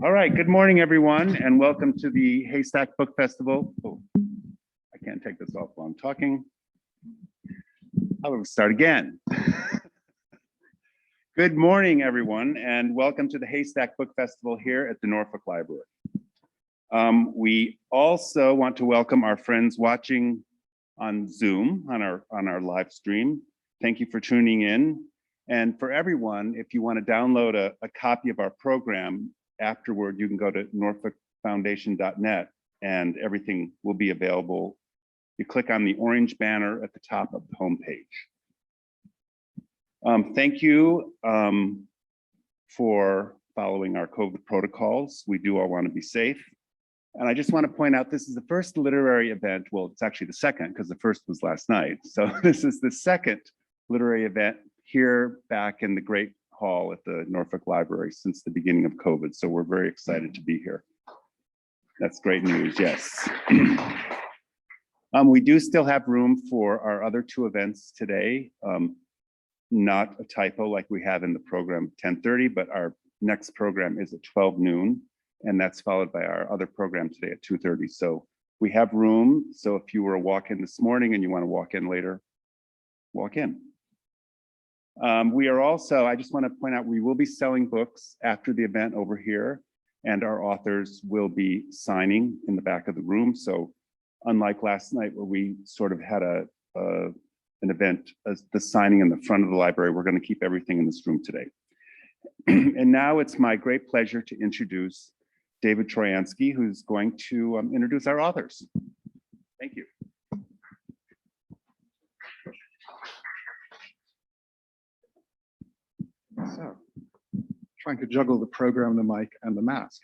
All right, good morning, everyone, and welcome to the Haystack Book Festival. Oh, I can't take this off while I'm talking. I will start again. Good morning, everyone, and welcome to the Haystack Book Festival here at the Norfolk Library. We also want to welcome our friends watching on Zoom, on our live stream. Thank you for tuning in. And for everyone, if you want to download a copy of our program, afterward, you can go to norfolkfoundation.net and everything will be available. You click on the orange banner at the top of the homepage. Thank you for following our COVID protocols. We do all want to be safe. And I just want to point out, this is the first literary event. Well, it's actually the second because the first was last night. So this is the second literary event here back in the Great Hall at the Norfolk Library since the beginning of COVID. So we're very excited to be here. That's great news, yes. We do still have room for our other two events today. Not a typo like we have in the program 10:30, but our next program is at 12 noon, and that's followed by our other program today at 2:30. So we have room. So if you were a walk-in this morning and you want to walk in later, walk in. We are also, I just want to point out, we will be selling books after the event over here, and our authors will be signing in the back of the room. So unlike last night where we sort of had an event as the signing in the front of the library, we're going to keep everything in this room today. And now it's my great pleasure to introduce David Troyansky, who's going to introduce our authors. Thank you. So, trying to juggle the program, the mic, and the mask.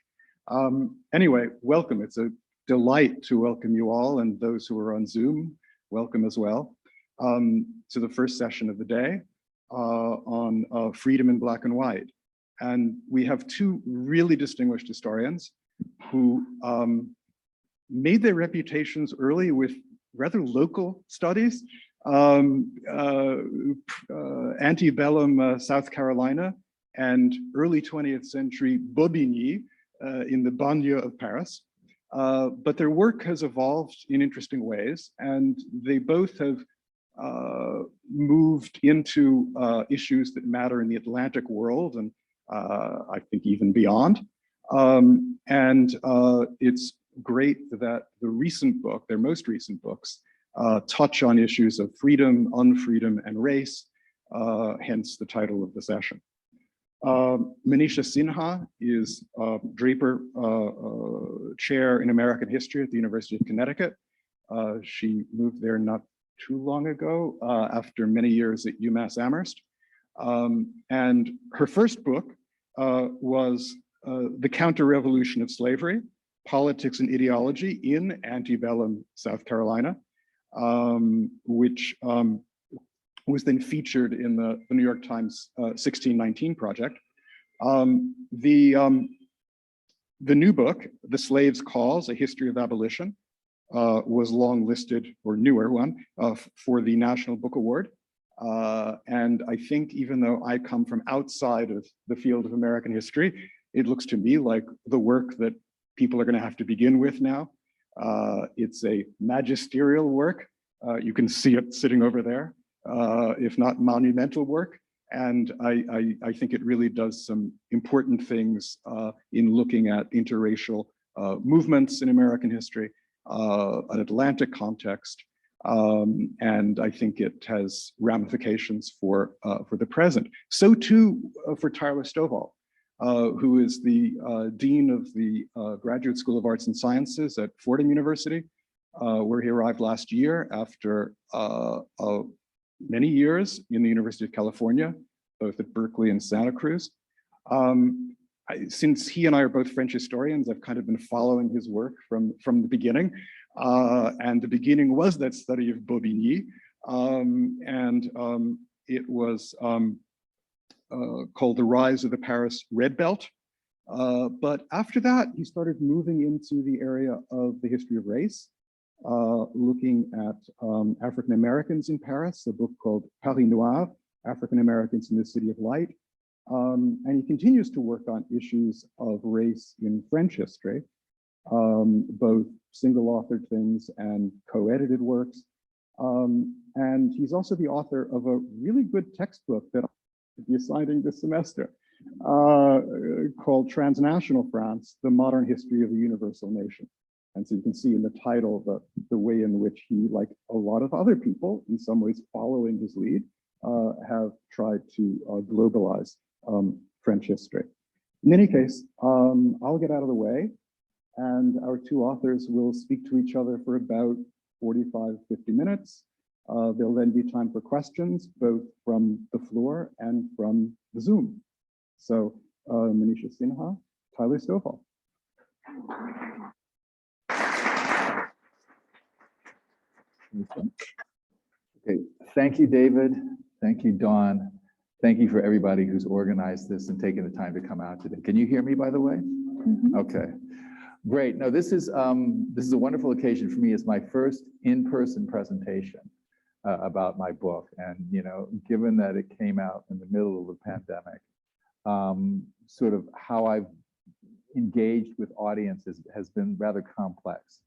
Anyway, welcome. It's a delight to welcome you all, and those who are on Zoom, welcome as well, to the first session of the day on freedom in black and white. And we have two really distinguished historians who made their reputations early with rather local studies. Antebellum South Carolina and early 20th century Bobigny in the banlieue of Paris. But their work has evolved in interesting ways, and they both have moved into issues that matter in the Atlantic world, and I think even beyond. It's great that the recent book, their most recent books, touch on issues of freedom, unfreedom, and race, hence the title of the session. Manisha Sinha is Draper Chair in American History at the University of Connecticut. She moved there not too long ago after many years at UMass Amherst. And her first book was The Counter-Revolution of Slavery, Politics and Ideology in Antebellum South Carolina, which was then featured in the New York Times 1619 project. The new book, The Slave's Cause, A History of Abolition, was long listed, or newer one, for the National Book Award. And I think even though I come from outside of the field of American history, it looks to me like the work that people are going to have to begin with now. It's a magisterial work. You can see it sitting over there, if not monumental work. And I think it really does some important things in looking at interracial movements in American history, an Atlantic context. And I think it has ramifications for the present. So too for Tyler Stovall, who is the Dean of the Graduate School of Arts and Sciences at Fordham University, where he arrived last year after many years in the University of California, both at Berkeley and Santa Cruz. Since he and I are both French historians, I've kind of been following his work from the beginning. And the beginning was that study of Bobigny. It was called The Rise of the Paris Red Belt. But after that, he started moving into the area of the history of race, looking at African Americans in Paris, a book called Paris Noir, African Americans in the City of Light, And he continues to work on issues of race in French history, both single-authored things and co-edited works. And he's also the author of a really good textbook that I'll be assigning this semester, called Transnational France, The Modern History of the Universal Nation. And so you can see in the title the way in which he, like a lot of other people, in some ways following his lead, have tried to globalize French history. In any case, I'll get out of the way, and our two authors will speak to each other for about 45, 50 minutes. There'll then be time for questions, both from the floor and from the Zoom. So Manisha Sinha, Tyler Stovall. Okay, thank you, David. Thank you, Dawn. Thank you for everybody who's organized this and taken the time to come out today. Can you hear me, by the way? Mm-hmm. Okay, great. No, this is a wonderful occasion for me. It's my first in-person presentation about my book, and given that it came out in the middle of the pandemic, sort of how I've engaged with audiences has been rather complex.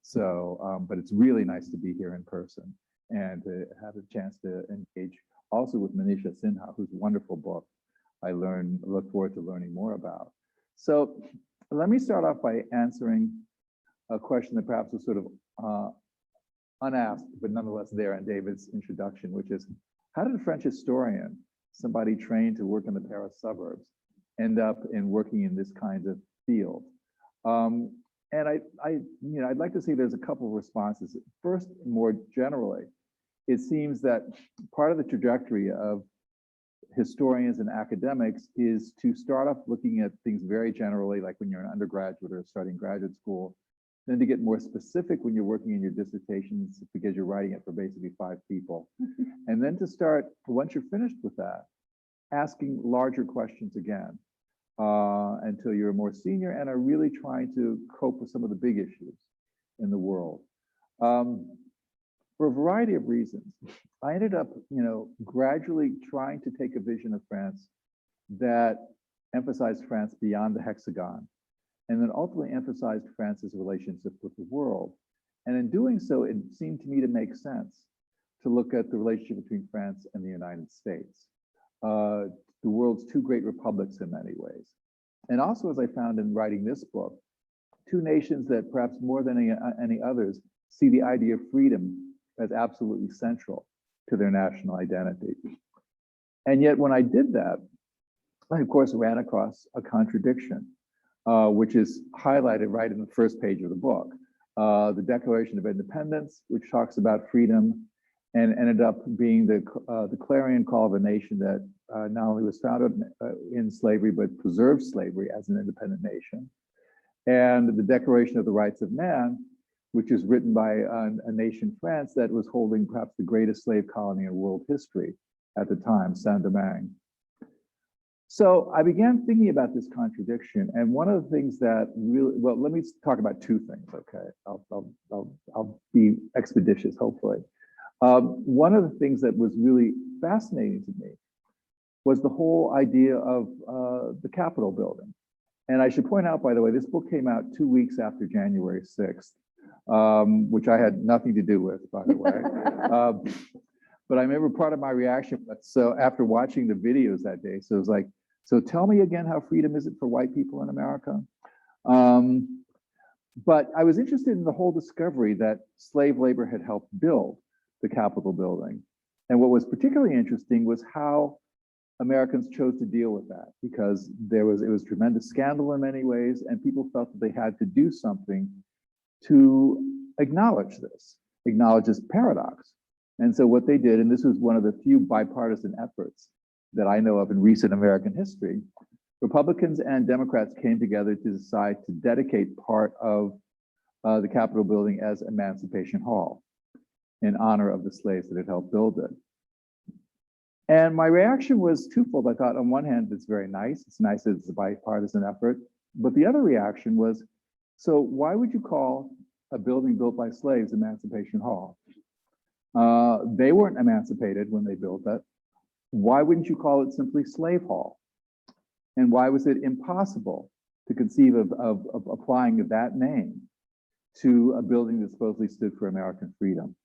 So, but it's really nice to be here in person and to have a chance to engage also with Manisha Sinha, whose wonderful book I look forward to learning more about. So let me start off by answering a question that perhaps was sort of unasked, but nonetheless there in David's introduction, which is, how did a French historian, somebody trained to work in the Paris suburbs, end up in working in this kind of field? And I'd like to say there's a couple of responses. First, more generally, it seems that part of the trajectory of historians and academics is to start off looking at things very generally, like when you're an undergraduate or starting graduate school, then to get more specific when you're working in your dissertations because you're writing it for basically 5 people. And then to start, once you're finished with that, asking larger questions again until you're more senior and are really trying to cope with some of the big issues in the world. For a variety of reasons, I ended up, gradually trying to take a vision of France that emphasized France beyond the hexagon, and then ultimately emphasized France's relationship with the world. And in doing so, it seemed to me to make sense to look at the relationship between France and the United States, the world's 2 great republics in many ways. And also, as I found in writing this book, 2 nations that perhaps more than any others see the idea of freedom as absolutely central to their national identity. And yet when I did that, I of course ran across a contradiction, which is highlighted right in the first page of the book. The Declaration of Independence, which talks about freedom and ended up being the clarion call of a nation that not only was founded in slavery, but preserved slavery as an independent nation. And the Declaration of the Rights of Man, which is written by a nation, France, that was holding perhaps the greatest slave colony in world history at the time, Saint-Domingue. So I began thinking about this contradiction, and one of the things that really, well, let me talk about 2 things, okay? I'll be expeditious, hopefully. One of the things that was really fascinating to me was the whole idea of the Capitol building. And I should point out, by the way, this book came out 2 weeks after January 6th. Which I had nothing to do with, by the way. But I remember part of my reaction, so after watching the videos that day, so it was like, so tell me again how freedom is it for white people in America? But I was interested in the whole discovery that slave labor had helped build the Capitol building. And what was particularly interesting was how Americans chose to deal with that, because it was tremendous scandal in many ways, and people felt that they had to do something to acknowledge this paradox. And so what they did, and this was one of the few bipartisan efforts that I know of in recent American history, Republicans and Democrats came together to decide to dedicate part of the Capitol building as Emancipation Hall in honor of the slaves that had helped build it. And my reaction was twofold. I thought, on one hand, it's very nice. It's nice that it's a bipartisan effort. But the other reaction was, so why would you call a building built by slaves Emancipation Hall? They weren't emancipated when they built it. Why wouldn't you call it simply Slave Hall? And why was it impossible to conceive of applying that name to a building that supposedly stood for American freedom?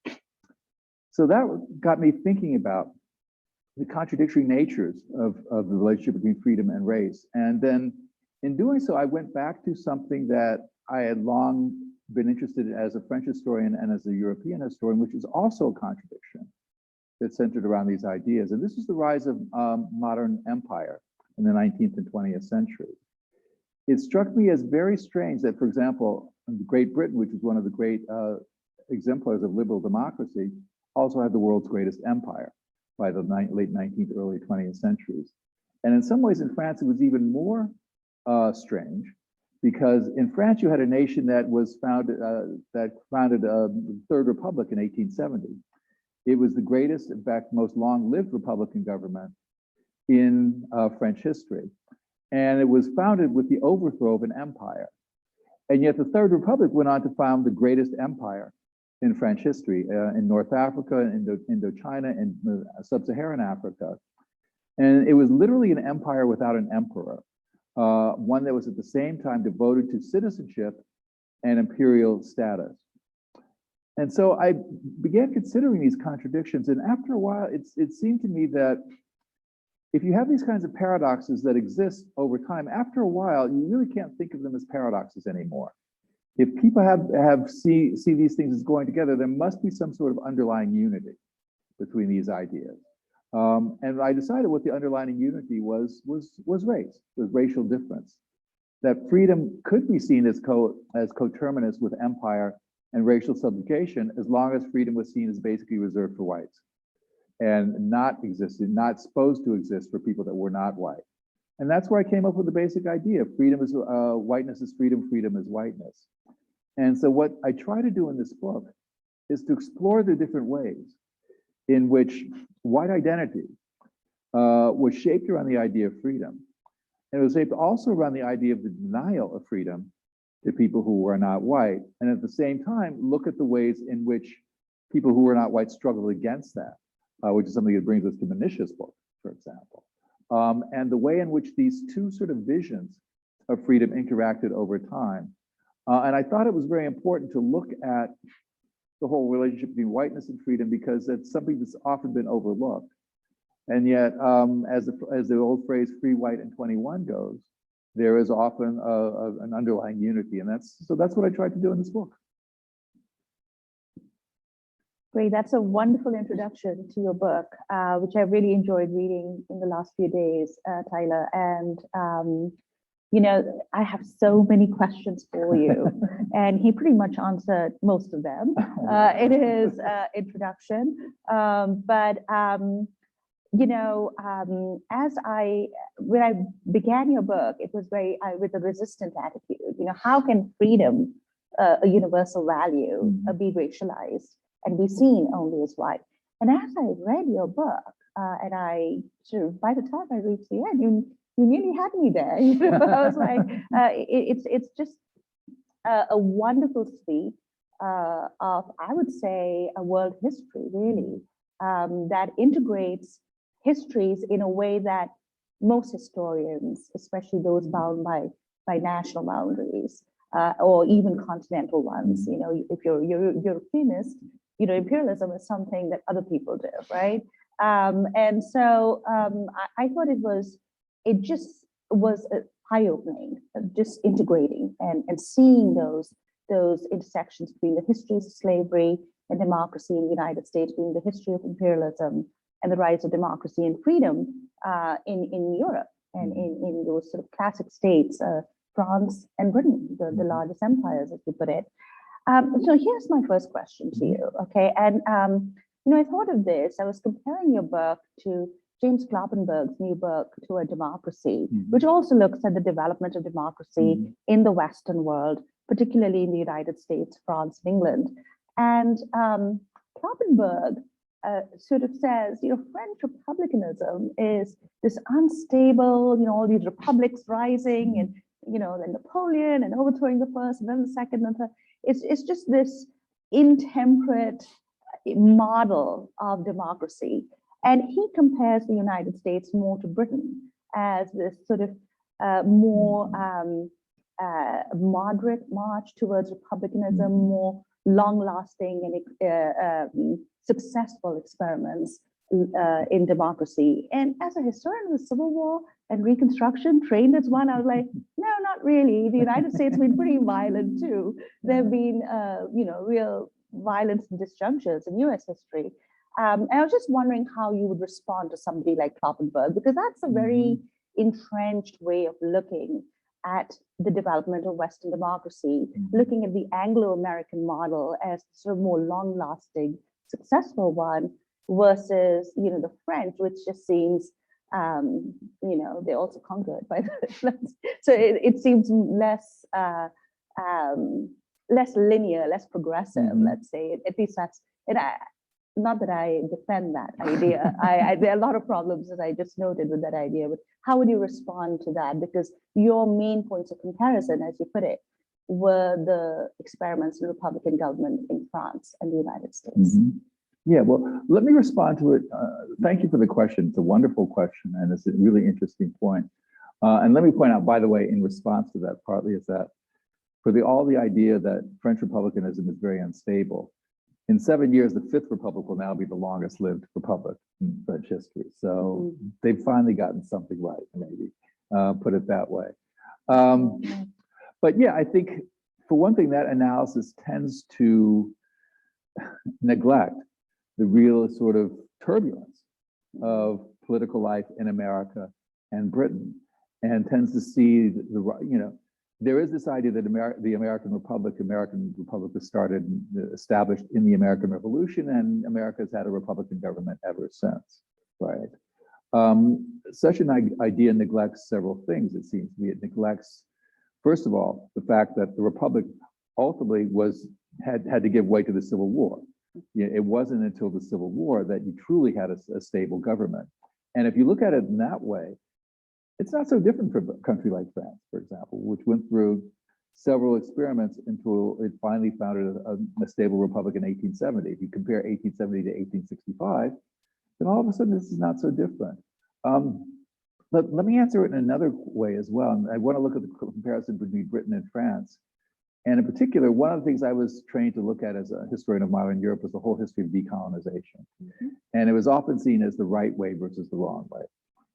So that got me thinking about the contradictory natures of the relationship between freedom and race. And then in doing so, I went back to something that I had long been interested in as a French historian and as a European historian, which is also a contradiction that centered around these ideas. And this is the rise of modern empire in the 19th and 20th century. It struck me as very strange that, for example, Great Britain, which is one of the great exemplars of liberal democracy, also had the world's greatest empire by the late 19th, early 20th centuries. And in some ways in France, it was even more strange, because in France, you had a nation that was founded the Third Republic in 1870. It was the greatest, in fact, most long-lived Republican government in French history. And it was founded with the overthrow of an empire. And yet the Third Republic went on to found the greatest empire in French history, in North Africa, Indochina, and Sub-Saharan Africa. And it was literally an empire without an emperor, one that was at the same time devoted to citizenship and imperial status. And so I began considering these contradictions, and after a while, it seemed to me that if you have these kinds of paradoxes that exist over time, after a while, you really can't think of them as paradoxes anymore. If people see these things as going together, there must be some sort of underlying unity between these ideas. And I decided what the underlying unity was race, was racial difference. That freedom could be seen as coterminous with empire and racial subjugation, as long as freedom was seen as basically reserved for whites and not supposed to exist for people that were not white. And that's where I came up with the basic idea: freedom is whiteness is freedom, freedom is whiteness. And so what I try to do in this book is to explore the different ways in which white identity was shaped around the idea of freedom. And it was shaped also around the idea of the denial of freedom to people who were not white. And at the same time, look at the ways in which people who were not white struggled against that, which is something that brings us to Manisha's book, for example. And the way in which these two sort of visions of freedom interacted over time. And I thought it was very important to look at the whole relationship between whiteness and freedom, because it's something that's often been overlooked. And yet, as the old phrase "free, white, and 21" goes, there is often an underlying unity. And that's what I tried to do in this book. Great, that's a wonderful introduction to your book, which I really enjoyed reading in the last few days, Tyler. And you know, I have so many questions for you, and he pretty much answered most of them in his introduction. You know, when I began your book, it was with a resistant attitude. You know, how can freedom, a universal value, be racialized and be seen only as white? And as I read your book, and by the time I reached the end, you nearly had me there. You know? I was like, it's just a wonderful sweep of, I would say, a world history, really, that integrates histories in a way that most historians, especially those bound by national boundaries or even continental ones, you know, if you're Europeanist, you know, imperialism is something that other people do, right? And so I thought it just was eye-opening, just integrating and seeing those intersections between the histories of slavery and democracy in the United States, being the history of imperialism and the rise of democracy and freedom in Europe and in those sort of classic states, France and Britain, the largest empires, as you put it. So here's my first question to you, okay? And you know, I thought of this. I was comparing your book to James Kloppenberg's new book, To a Democracy, which also looks at the development of democracy in the Western world, particularly in the United States, France, and England. And Kloppenberg sort of says, you know, French republicanism is this unstable, you know, all these republics rising, and you know, then Napoleon and overthrowing the first, and then the second, and third. It's just this intemperate model of democracy. And he compares the United States more to Britain as this sort of more moderate march towards republicanism, more long-lasting and successful experiments in democracy. And as a historian of the Civil War and Reconstruction, trained as one, I was like, no, not really. The United States has been pretty violent too. There have been, real violence and disjunctures in U.S. history. And I was just wondering how you would respond to somebody like Kloppenberg, because that's a very entrenched way of looking at the development of Western democracy, looking at the Anglo-American model as sort of more long-lasting, successful one, versus, the French, which just seems, they're also conquered by the so it seems less linear, less progressive, let's say. At least that's, and not that I defend that idea. There are a lot of problems, as I just noted, with that idea. But how would you respond to that? Because your main points of comparison, as you put it, were the experiments in Republican government in France and the United States. Yeah, well, let me respond to it. Thank you for the question. It's a wonderful question, and it's a really interesting point. And let me point out, by the way, in response to that, partly is that for all the idea that French republicanism is very unstable, in 7 years, the fifth republic will now be the longest lived republic in French history. So they've finally gotten something right, maybe, put it that way. But yeah, I think for one thing, that analysis tends to neglect the real sort of turbulence of political life in America and Britain, and tends to see there is this idea that the American Republic was established in the American Revolution, and America's had a Republican government ever since, right? Such an idea neglects several things, it seems to me. It neglects, first of all, the fact that the Republic ultimately had to give way to the Civil War. It wasn't until the Civil War that you truly had a stable government. And if you look at it in that way, it's not so different from a country like France, for example, which went through several experiments until it finally founded a stable republic in 1870. If you compare 1870 to 1865, then all of a sudden this is not so different. But let me answer it in another way as well. And I want to look at the comparison between Britain and France. And in particular, one of the things I was trained to look at as a historian of modern Europe was the whole history of decolonization. And it was often seen as the right way versus the wrong way.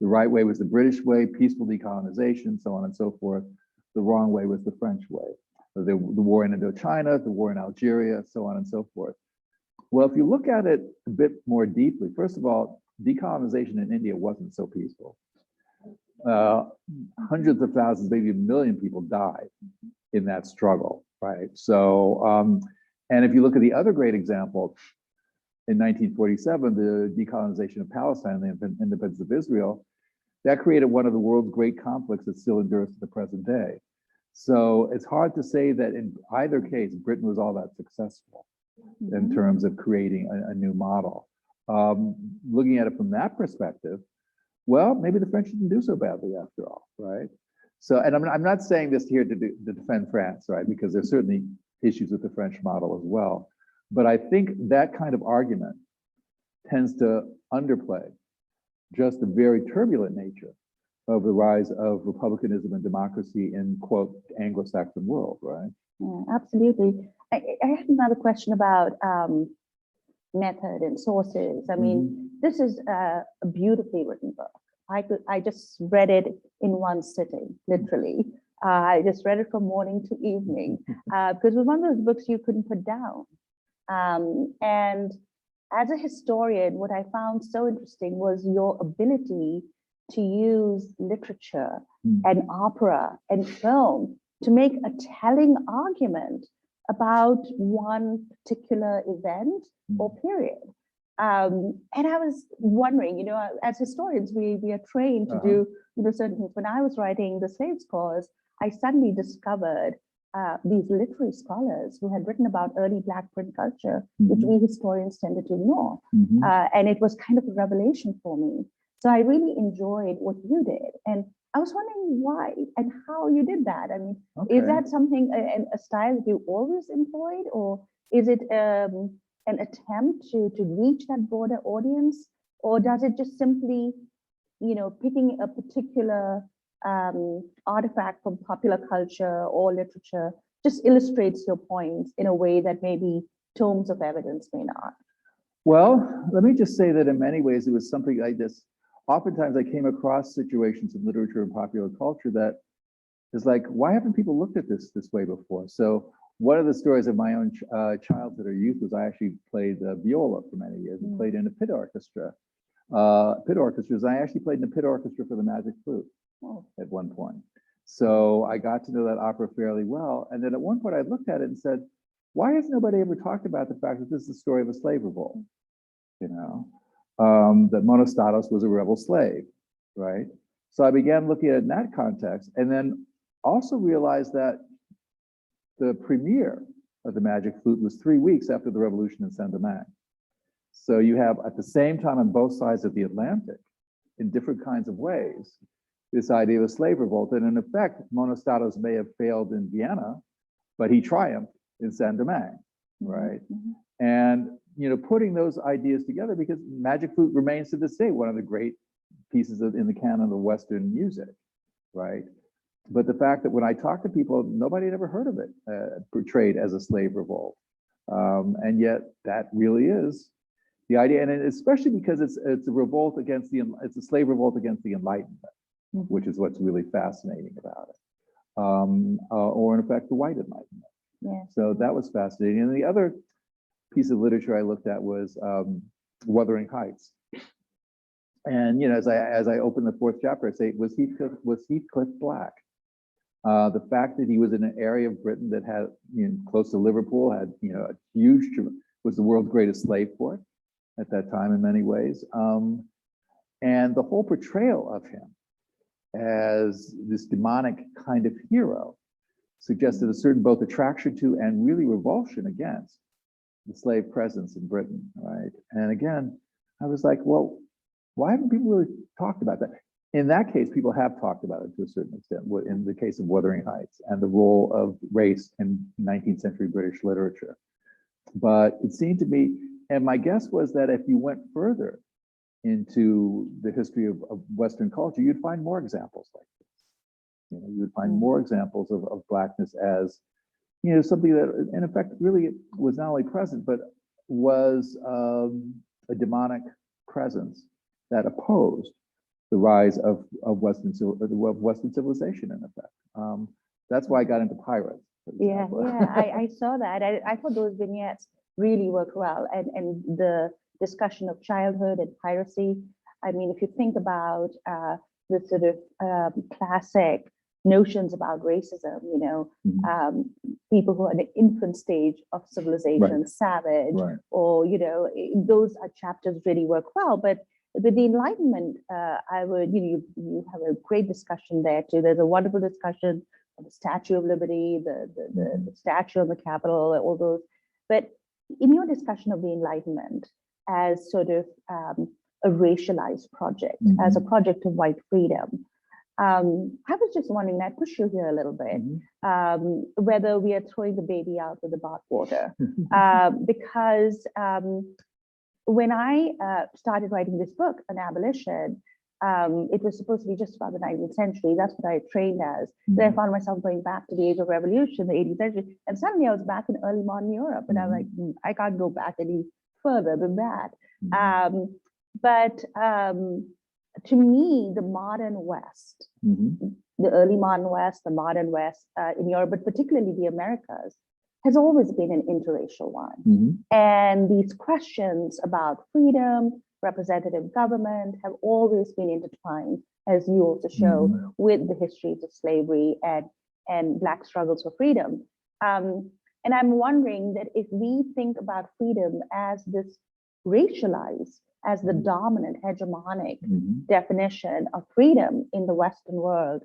The right way was the British way, peaceful decolonization, so on and so forth. The wrong way was the French way. The war in Indochina, the war in Algeria, so on and so forth. Well, if you look at it a bit more deeply, first of all, decolonization in India wasn't so peaceful. Hundreds of thousands, maybe a million people died in that struggle, right? So, and if you look at the other great example, in 1947, the decolonization of Palestine and the independence of Israel, that created one of the world's great conflicts that still endures to the present day. So it's hard to say that in either case, Britain was all that successful in terms of creating a new model. Looking at it from that perspective, well, maybe the French didn't do so badly after all, right? So, and I'm not saying this here to defend France, right? Because there's certainly issues with the French model as well. But I think that kind of argument tends to underplay just the very turbulent nature of the rise of republicanism and democracy in, quote, Anglo-Saxon world, right? Yeah, absolutely. I have another question about method and sources. I mean, this is a beautifully written book. I just read it in one sitting, literally. I just read it from morning to evening because it was one of those books you couldn't put down. And as a historian, what I found so interesting was your ability to use literature and opera and film to make a telling argument about one particular event or period. And I was wondering, as historians, we are trained to do certain things. When I was writing The Slaves Cause, I suddenly discovered these literary scholars who had written about early Black print culture, which we historians tended to ignore. And it was kind of a revelation for me. So I really enjoyed what you did. And I was wondering why and how you did that. I mean, is that something, a style that you always employed, or is it an attempt to reach that broader audience? Or does it just simply, picking a particular artifact from popular culture or literature just illustrates your points in a way that maybe tomes of evidence may not? Well, let me just say that in many ways, it was something like this. Oftentimes I came across situations in literature and popular culture that is like, why haven't people looked at this way before? So one of the stories of my own childhood or youth was I actually played viola for many years and played in a pit orchestra. Pit orchestras. I actually played in a pit orchestra for the Magic Flute at one point. So I got to know that opera fairly well. And then at one point I looked at it and said, why has nobody ever talked about the fact that this is the story of a slave revolt? You know, that Monostatos was a rebel slave, right? So I began looking at it in that context, and then also realized that the premiere of the Magic Flute was 3 weeks after the revolution in Saint-Domingue. So you have at the same time on both sides of the Atlantic, in different kinds of ways, this idea of a slave revolt. And in effect, Monostatos may have failed in Vienna, but he triumphed in Saint-Domingue, right? And putting those ideas together, because Magic Flute remains to this day one of the great pieces in the canon of Western music, right? But the fact that when I talk to people, nobody had ever heard of it portrayed as a slave revolt, and yet that really is the idea, and especially because it's a revolt against it's a slave revolt against the Enlightenment, which is what's really fascinating about it, or in effect the White Enlightenment. Yeah. So that was fascinating. And the other piece of literature I looked at was Wuthering Heights. And as I open the fourth chapter, I say, was Heathcliff Black? The fact that he was in an area of Britain that had, close to Liverpool, had a huge, was the world's greatest slave port at that time in many ways, and the whole portrayal of him as this demonic kind of hero suggested a certain both attraction to and really revulsion against the slave presence in Britain, right? And again, I was like, well, why haven't people really talked about that? In that case, people have talked about it to a certain extent, in the case of Wuthering Heights and the role of race in 19th century British literature. But it seemed to me, and my guess was that if you went further into the history of Western culture, you'd find more examples like this. You would find more examples of Blackness as, something that in effect really was not only present, but was a demonic presence that opposed the rise of Western civilization in effect. That's why I got into pirates. Yeah, I saw that. I thought those vignettes really worked well, and the discussion of childhood and piracy. I mean, if you think about the sort of classic notions about racism, people who are in the infant stage of civilization, savage, or those are chapters really work well. But with the Enlightenment, I would, you have a great discussion there too. There's a wonderful discussion of the Statue of Liberty, the statue of the Capitol, all those. But in your discussion of the Enlightenment as sort of a racialized project, as a project of white freedom, I was just wondering, I push you here a little bit, whether we are throwing the baby out with the bathwater, because when I started writing this book on abolition, it was supposed to be just about the 19th century. That's what I trained as. Then I found myself going back to the age of revolution, the 18th century, and suddenly I was back in early modern Europe, and I'm like, I can't go back any further than that. But to me, the modern West, the early modern West, the modern West in Europe, but particularly the Americas, has always been an interracial one. And these questions about freedom, representative government have always been intertwined, as you also show, with the histories of slavery and Black struggles for freedom. And I'm wondering that if we think about freedom as this racialized, as the dominant hegemonic definition of freedom in the Western world,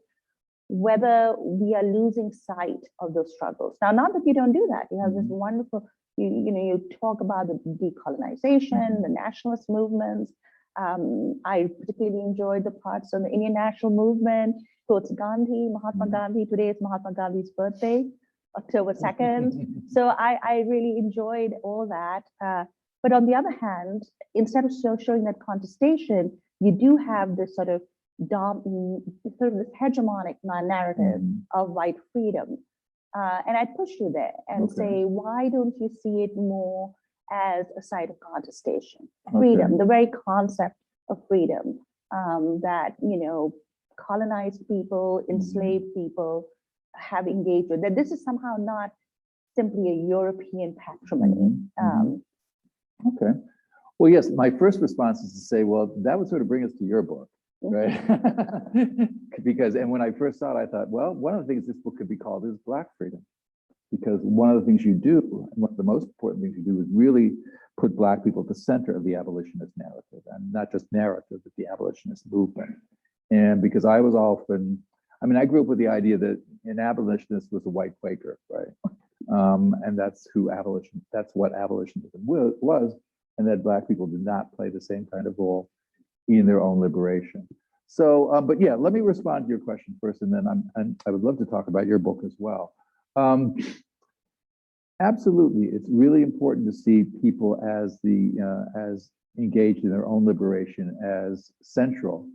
whether we are losing sight of those struggles. Now, not that you don't do that. You have this wonderful, you talk about the decolonization, the nationalist movements. I particularly enjoyed the parts on the Indian national movement, quotes Gandhi, Mahatma Gandhi. Today is Mahatma Gandhi's birthday, October 2nd. So I really enjoyed all that. But on the other hand, instead of showing that contestation, you do have this sort of sort of this hegemonic narrative of white freedom. And I push you there and say, why don't you see it more as a site of contestation? Freedom, the very concept of freedom that, colonized people, enslaved people have engaged with, that this is somehow not simply a European patrimony. Okay. Well, yes, my first response is to say, well, that would sort of bring us to your book, right? Because, and when I first saw it, I thought, well, one of the things this book could be called is Black Freedom. Because one of the things you do, and one of the most important things you do, is really put Black people at the center of the abolitionist narrative, and not just narrative, but the abolitionist movement. And because I was often, I grew up with the idea that an abolitionist was a white Quaker, right? And that's what abolitionism was, and that Black people did not play the same kind of role in their own liberation. So, but yeah, let me respond to your question first, and then I would love to talk about your book as well. Absolutely, it's really important to see people as as engaged in their own liberation, as central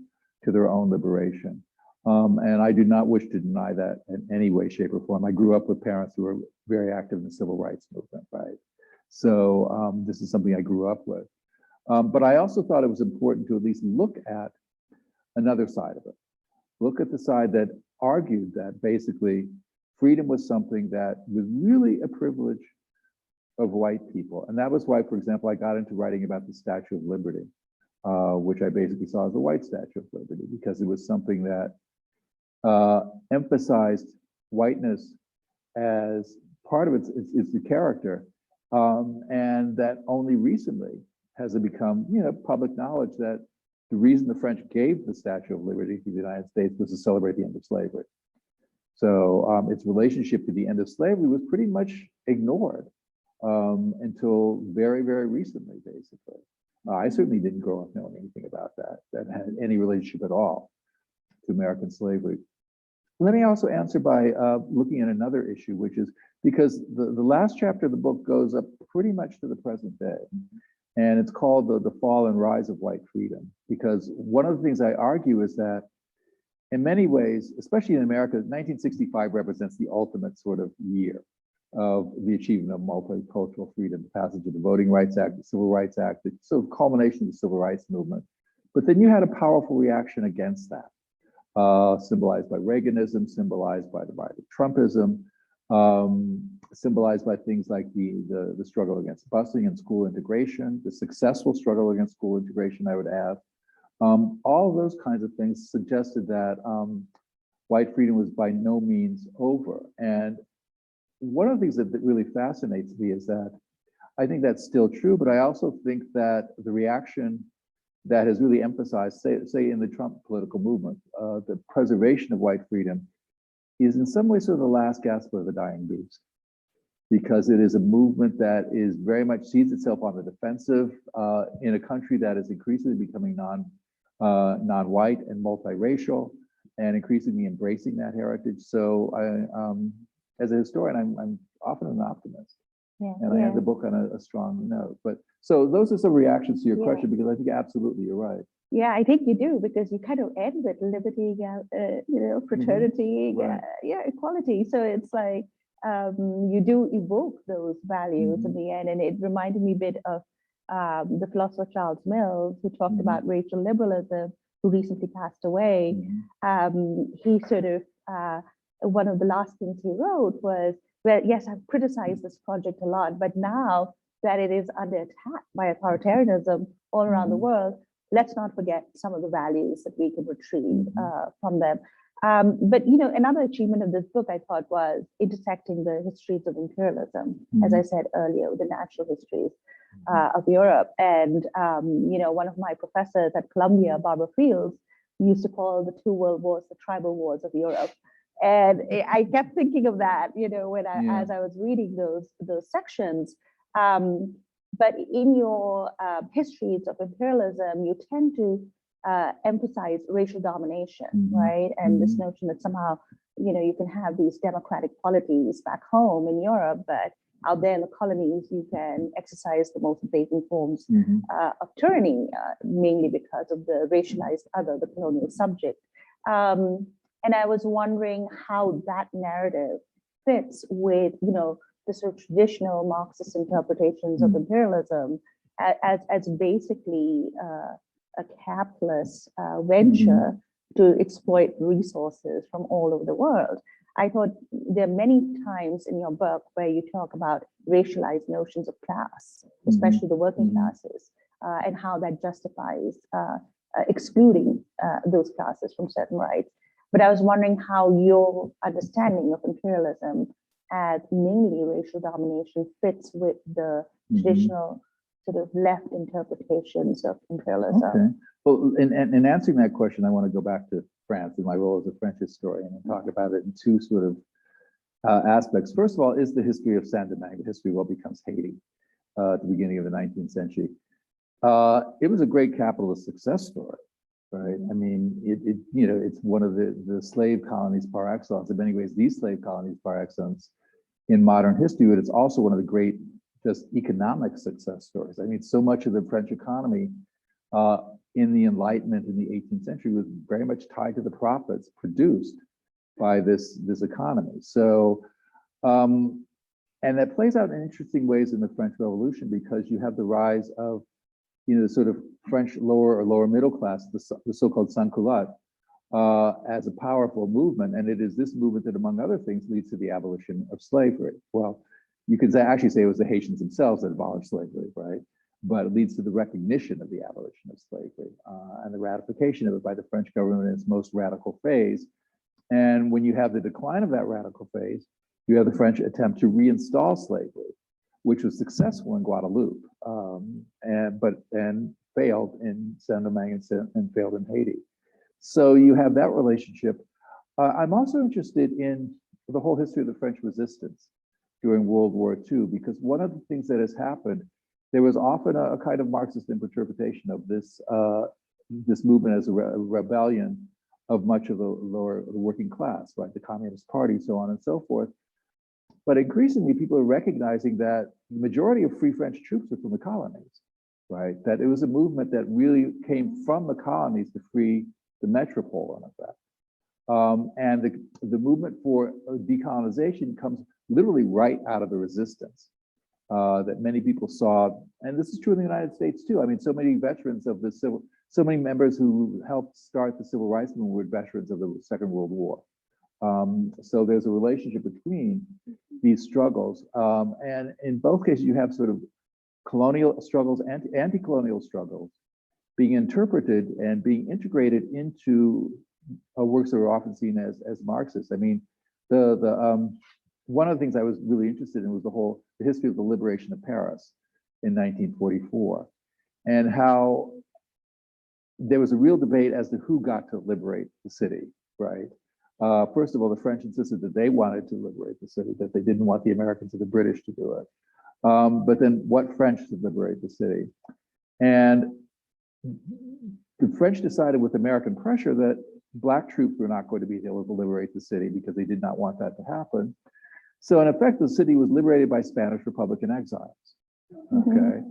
to their own liberation. And I do not wish to deny that in any way, shape, or form. I grew up with parents who were very active in the civil rights movement, right? So this is something I grew up with. But I also thought it was important to at least look at another side of it. Look at the side that argued that basically freedom was something that was really a privilege of white people. And that was why, for example, I got into writing about the Statue of Liberty, which I basically saw as a white Statue of Liberty, because it was something that emphasized whiteness as part of its the character, and that only recently has it become public knowledge that the reason the French gave the Statue of Liberty to the United States was to celebrate the end of slavery. So its relationship to the end of slavery was pretty much ignored until very, very recently, basically. I certainly didn't grow up knowing anything about that had any relationship at all to American slavery. Let me also answer by looking at another issue, which is because the last chapter of the book goes up pretty much to the present day. And it's called the Fall and Rise of White Freedom. Because one of the things I argue is that in many ways, especially in America, 1965 represents the ultimate sort of year of the achievement of multicultural freedom, the passage of the Voting Rights Act, the Civil Rights Act, the sort of culmination of the civil rights movement. But then you had a powerful reaction against that, symbolized by Reaganism, symbolized by the Trumpism, symbolized by things like the struggle against busing and school integration, the successful struggle against school integration, I would add. All of those kinds of things suggested that white freedom was by no means over. And one of the things that really fascinates me is that I think that's still true, but I also think that the reaction that has really emphasized, say in the Trump political movement, the preservation of white freedom is in some ways sort of the last gasp of the dying beast, because it is a movement that is very much sees itself on the defensive in a country that is increasingly becoming non-white and multiracial, and increasingly embracing that heritage. So as a historian, I'm often an optimist, and I end the book on a strong note. But so those are some reactions to your question, because I think absolutely you're right. Yeah, I think you do, because you kind of end with liberty, fraternity, equality. So it's like you do evoke those values in the end. And it reminded me a bit of the philosopher Charles Mills, who talked about racial liberalism, who recently passed away. He sort of, one of the last things he wrote was, well, yes, I've criticized this project a lot, but now that it is under attack by authoritarianism all around the world, let's not forget some of the values that we can retrieve from them. But another achievement of this book, I thought, was intersecting the histories of imperialism, as I said earlier, the natural histories of Europe. And one of my professors at Columbia, Barbara Fields, used to call the two world wars the tribal wars of Europe. And I kept thinking of that, when as I was reading those sections. But in your histories of imperialism, you tend to emphasize racial domination, right? And this notion that somehow, you can have these democratic polities back home in Europe, but out there in the colonies, you can exercise the most blatant forms Mhm. of tyranny, mainly because of the racialized other, the colonial subject. And I was wondering how that narrative fits with, the sort of traditional Marxist interpretations of imperialism as basically a capitalist venture to exploit resources from all over the world. I thought there are many times in your book where you talk about racialized notions of class, especially the working classes, and how that justifies excluding those classes from certain rights. But I was wondering how your understanding of imperialism as mainly racial domination fits with the traditional sort of left interpretations of imperialism. Okay. Well, in answering that question, I want to go back to France and my role as a French historian and talk about it in two sort of aspects. First of all, is the history of Saint-Domingue, the history of what becomes Haiti at the beginning of the 19th century. It was a great capitalist success story, right? I mean, it's one of the slave colonies par excellence. In many ways, these slave colonies par excellence in modern history, but it's also one of the great just economic success stories. I mean, so much of the French economy in the Enlightenment in the 18th century was very much tied to the profits produced by this economy. So, and that plays out in interesting ways in the French Revolution because you have the rise of, the sort of French lower middle class, the so-called sans-culottes, as a powerful movement. And it is this movement that, among other things, leads to the abolition of slavery. Well, you could actually say it was the Haitians themselves that abolished slavery, right? But it leads to the recognition of the abolition of slavery and the ratification of it by the French government in its most radical phase. And when you have the decline of that radical phase, you have the French attempt to reinstall slavery, which was successful in Guadeloupe, and failed in Saint-Domingue and failed in Haiti. So you have that relationship. I'm also interested in the whole history of the French resistance during World War II, because one of the things that has happened, there was often a kind of Marxist interpretation of this movement as a rebellion of much of the working class, right? The Communist Party, so on and so forth. But increasingly, people are recognizing that the majority of Free French troops are from the colonies, right? That it was a movement that really came from the colonies to free the metropole, in effect. And the movement for decolonization comes literally right out of the resistance that many people saw. And this is true in the United States too. I mean, so many veterans of the so many members who helped start the civil rights movement were veterans of the Second World War. So there's a relationship between these struggles. And in both cases, you have sort of colonial struggles and anti-colonial struggles being interpreted and being integrated into works that are often seen as Marxist. I mean, one of the things I was really interested in was the history of the liberation of Paris in 1944, and how there was a real debate as to who got to liberate the city, right? First of all, the French insisted that they wanted to liberate the city, that they didn't want the Americans or the British to do it. But then what French to liberate the city? And the French decided with American pressure that Black troops were not going to be able to liberate the city because they did not want that to happen. So in effect, the city was liberated by Spanish Republican exiles, okay?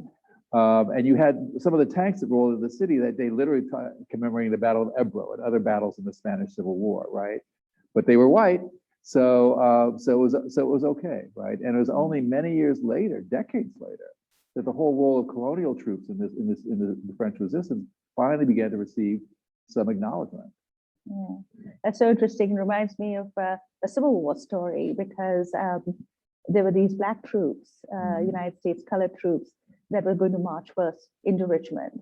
And you had some of the tanks that rolled into the city that they literally commemorating the Battle of Ebro and other battles in the Spanish Civil War, right? But they were white, so it was okay, right? And it was only many years later, decades later, that the whole role of colonial troops in the French resistance finally began to receive some acknowledgement. Yeah, that's so interesting. It reminds me of a Civil War story because there were these Black troops, United States colored troops, that were going to march first into Richmond.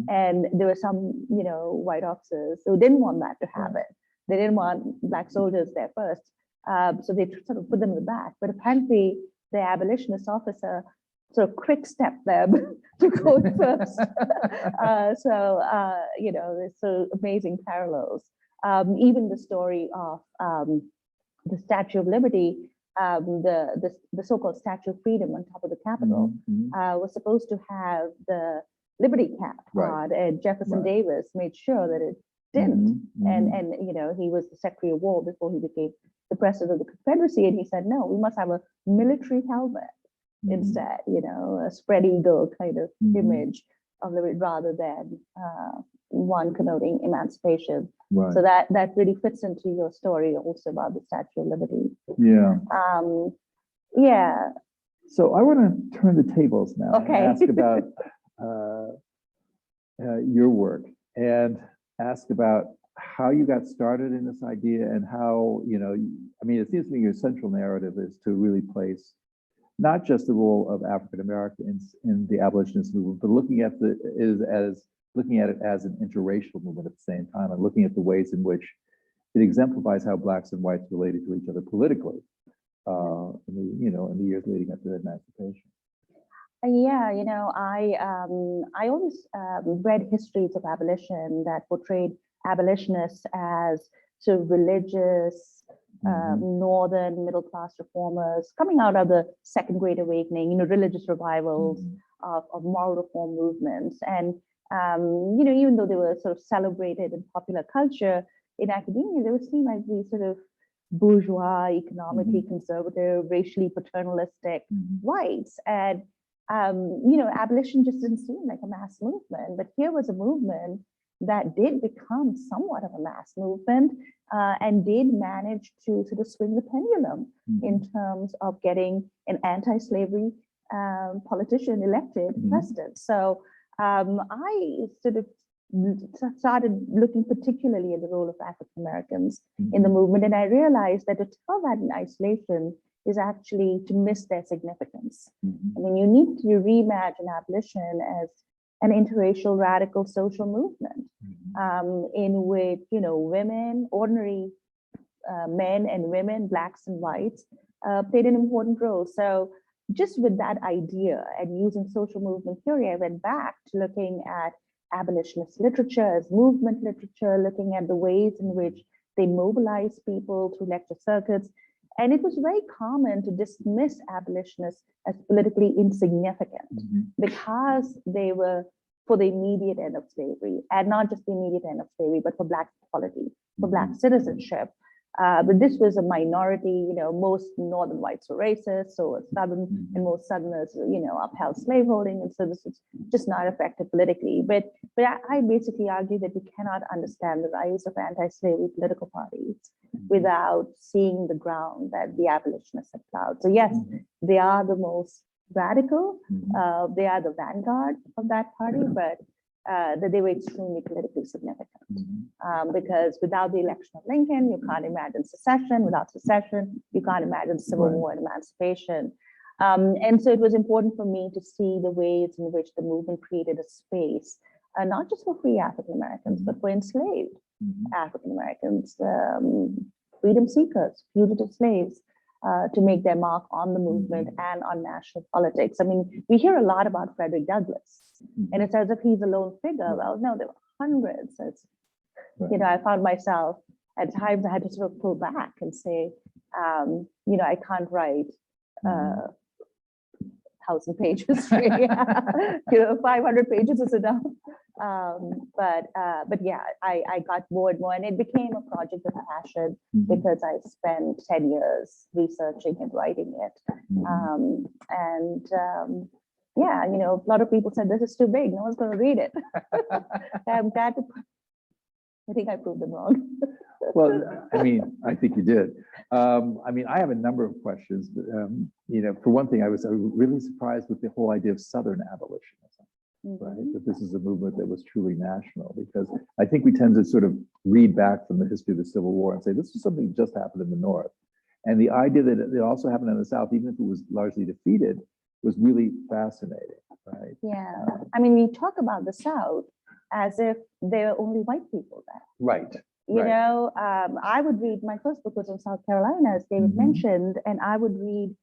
And there were some, white officers who didn't want that to happen. They didn't want Black soldiers there first. So they sort of put them in the back. But apparently the abolitionist officer sort of quick stepped them to go first. There's so amazing parallels. Even the story of the Statue of Liberty, the so-called Statue of Freedom on top of the Capitol was supposed to have the Liberty cap on, and Jefferson Davis made sure that it didn't. And he was the Secretary of War before he became the President of the Confederacy, and he said, no, we must have a military helmet instead, a spread eagle kind of image of liberty rather than one connoting emancipation. Right. So that really fits into your story also about the Statue of Liberty. Yeah. Yeah. So I want to turn the tables now Okay. and ask about your work and ask about how you got started in this idea and how, I mean, it seems to me your central narrative is to really place not just the role of African Americans in the abolitionist movement, but looking at it as an interracial movement at the same time, and looking at the ways in which it exemplifies how blacks and whites related to each other politically in the years leading up to emancipation. Yeah, I always read histories of abolition that portrayed abolitionists as sort of religious, northern middle class reformers coming out of the Second Great Awakening, religious revivals of moral reform movements. And, even though they were sort of celebrated in popular culture, in academia, they were seen as these sort of bourgeois, economically conservative, racially paternalistic whites. And, abolition just didn't seem like a mass movement, but here was a movement that did become somewhat of a mass movement and did manage to sort of swing the pendulum in terms of getting an anti-slavery politician elected president. So I sort of started looking particularly at the role of African Americans in the movement, and I realized that to tell that in isolation is actually to miss their significance. I mean, you need to reimagine abolition as an interracial radical social movement in which, women, ordinary men and women, blacks and whites, played an important role. So just with that idea and using social movement theory, I went back to looking at abolitionist literature as movement literature, looking at the ways in which they mobilize people through lecture circuits. And it was very common to dismiss abolitionists as politically insignificant because they were for the immediate end of slavery, and not just the immediate end of slavery, but for Black equality, for Black citizenship. But this was a minority, most Northern whites were racist, so were Southern, and most Southerners, upheld slaveholding, and so this was just not effective politically. But I basically argue that we cannot understand the rise of anti-slavery political parties without seeing the ground that the abolitionists had plowed. So yes, they are the most radical, they are the vanguard of that party, but that they were extremely politically significant. Because without the election of Lincoln, you can't imagine secession. Without secession, you can't imagine civil war and emancipation. And so it was important for me to see the ways in which the movement created a space, not just for free African Americans, but for enslaved African Americans, freedom seekers, fugitive slaves, to make their mark on the movement and on national politics. I mean, we hear a lot about Frederick Douglass, and it's as if he's a lone figure. Well, no, there were hundreds. It's, I found myself at times I had to sort of pull back and say, I can't write 1,000 pages. 500 pages is enough. But yeah, I got more and more, and it became a project of passion because I spent 10 years researching and writing it. Yeah, a lot of people said this is too big, no one's going to read it. I'm glad to. I think I proved them wrong. Well, I mean, I think you did. I mean, I have a number of questions, but for one thing, I was really surprised with the whole idea of Southern abolitionism. Right, that this is a movement that was truly national, because I think we tend to sort of read back from the history of the Civil War and say this is something that just happened in the North, and the idea that it also happened in the South, even if it was largely defeated, was really fascinating. Right? Yeah, I mean, we talk about the South as if there are only white people there. Right. I would read, my first book was in South Carolina, as David mentioned, and I would read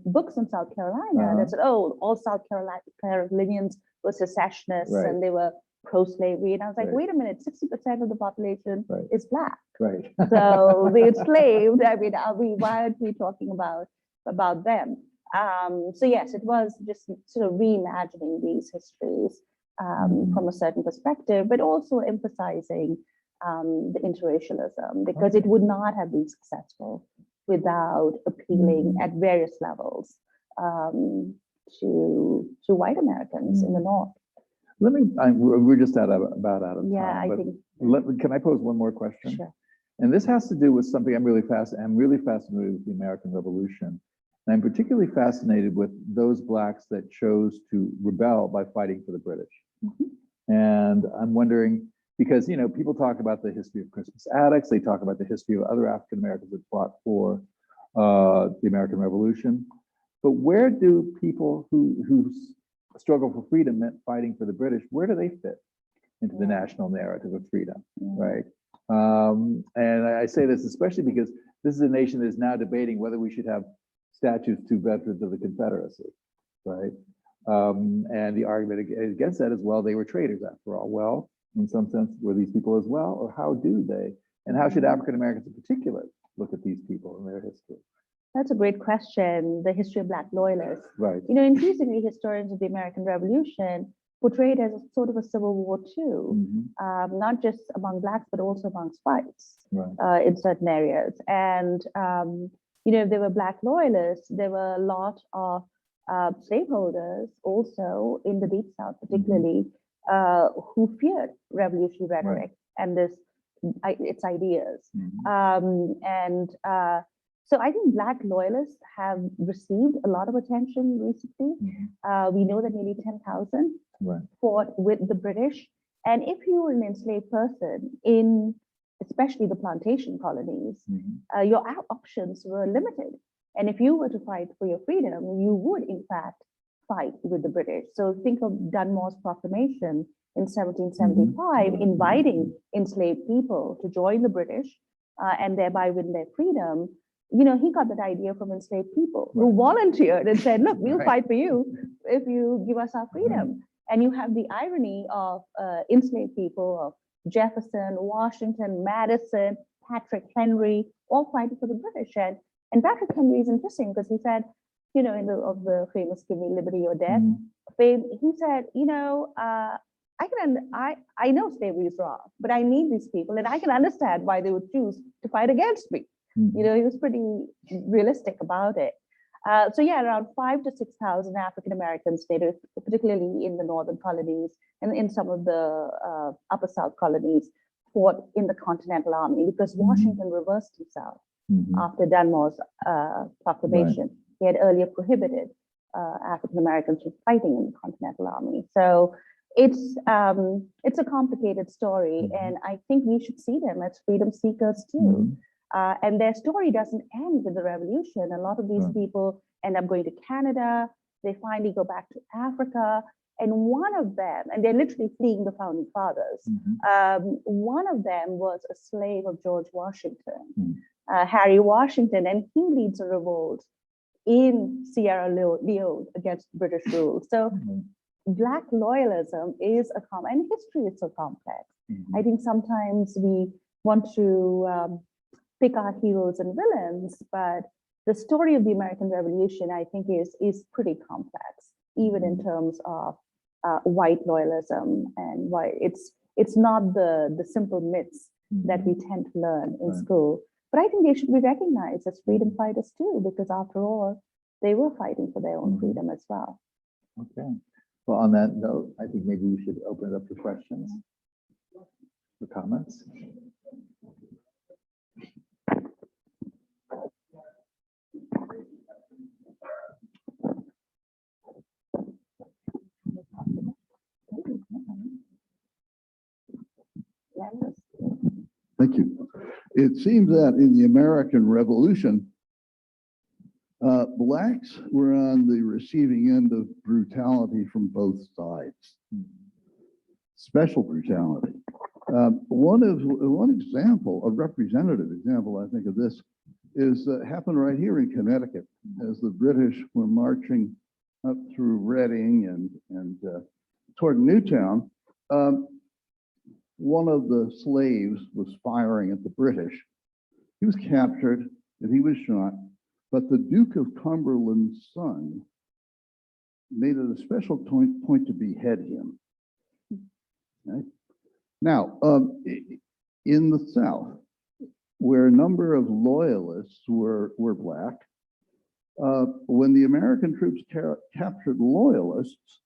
books in South Carolina that said, oh, all South Carolinians were secessionists and they were pro-slavery. And I was like, wait a minute, 60% of the population is Black. Right. So the enslaved, I mean, why aren't we talking about them? So yes, it was just sort of reimagining these histories from a certain perspective, but also emphasizing the interracialism, because it would not have been successful without appealing at various levels to white Americans in the North. We're just about out of time. Yeah, I but think. Can I pose one more question? Sure. And this has to do with something I'm really fascinated with the American Revolution. And I'm particularly fascinated with those Blacks that chose to rebel by fighting for the British. And I'm wondering, because, you know, people talk about the history of Crispus Attucks, they talk about the history of other African Americans that fought for the American Revolution. But where do people who struggle for freedom meant fighting for the British, where do they fit into the national narrative of freedom, right? And I say this especially because this is a nation that is now debating whether we should have statues to veterans of the Confederacy, right? And the argument against that is, well, they were traitors after all. Well, in some sense, were these people as well, or how do they? And how should African Americans in particular look at these people in their history? That's a great question. The history of Black Loyalists. Right. You know, increasingly historians of the American Revolution portray it as a sort of a civil war too, not just among Blacks, but also amongst whites in certain areas. And, you know, if there were Black Loyalists, there were a lot of slaveholders also in the Deep South, particularly, who feared revolutionary rhetoric and its ideas. So I think Black Loyalists have received a lot of attention recently. We know that nearly 10,000 fought with the British. And if you were an enslaved person in especially the plantation colonies, your options were limited. And if you were to fight for your freedom, you would in fact fight with the British. So think of Dunmore's proclamation in 1775, inviting enslaved people to join the British and thereby win their freedom. You know, he got that idea from enslaved people who volunteered and said, look, we'll fight for you if you give us our freedom. And you have the irony of enslaved people of Jefferson, Washington, Madison, Patrick Henry, all fighting for the British. And Patrick Henry is interesting because he said, you know, of the famous "Give me liberty or death" fame, he said, you know, I know slavery is wrong, but I need these people, and I can understand why they would choose to fight against me. You know, he was pretty realistic about it. So yeah, around 5,000 to 6,000 African Americans, particularly in the northern colonies and in some of the upper South colonies, fought in the Continental Army because Washington reversed himself after Dunmore's proclamation. He had earlier prohibited African Americans from fighting in the Continental Army. So it's a complicated story, and I think we should see them as freedom seekers too. And their story doesn't end with the revolution. A lot of these people end up going to Canada. They finally go back to Africa. And one of them, and they're literally fleeing the founding fathers. One of them was a slave of George Washington, Harry Washington, and he leads a revolt in Sierra Leone against British rule. So Black loyalism is a common, and history is so complex. I think sometimes we want to pick our heroes and villains, but the story of the American Revolution, I think, is pretty complex, even in terms of white loyalism and why it's not the simple myths that we tend to learn in school. But I think they should be recognized as freedom fighters too, because after all, they were fighting for their own freedom as well. Okay. Well, on that note, I think maybe we should open it up for questions, for comments. Thank you. It seems that in the American Revolution, Blacks were on the receiving end of brutality from both sides. Special brutality. One example, a representative example, I think, of this is happened right here in Connecticut as the British were marching up through Reading and toward Newtown. One of the slaves was firing at the British. He was captured and he was shot, but the Duke of Cumberland's son made it a special point to behead him. Okay? Now, in the South, where a number of loyalists were Black, When the American troops captured Loyalists,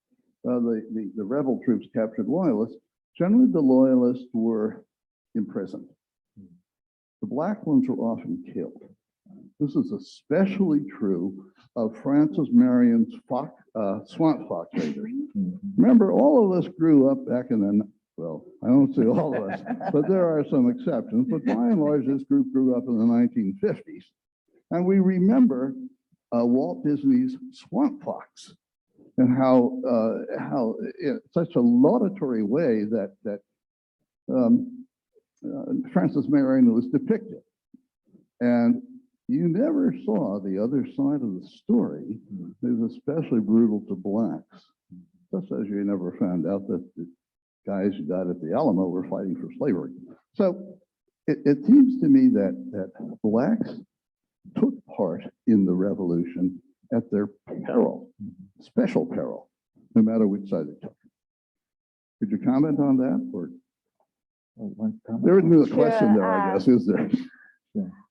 the rebel troops captured Loyalists, generally the Loyalists were imprisoned. The black ones were often killed. This is especially true of Francis Marion's swamp fox raiders. Remember, all of us grew up back in the, well, I don't say all of us, but there are some exceptions. But by and large, this group grew up in the 1950s. And we remember Walt Disney's Swamp Fox and how in such a laudatory way that Francis Marion was depicted. And you never saw the other side of the story. It was especially brutal to blacks, just as you never found out that the guys who died at the Alamo were fighting for slavery. So it seems to me that blacks took part in the revolution at their peril, special peril, no matter which side they took. Could you comment on that? Or there isn't a question there, I guess, is there?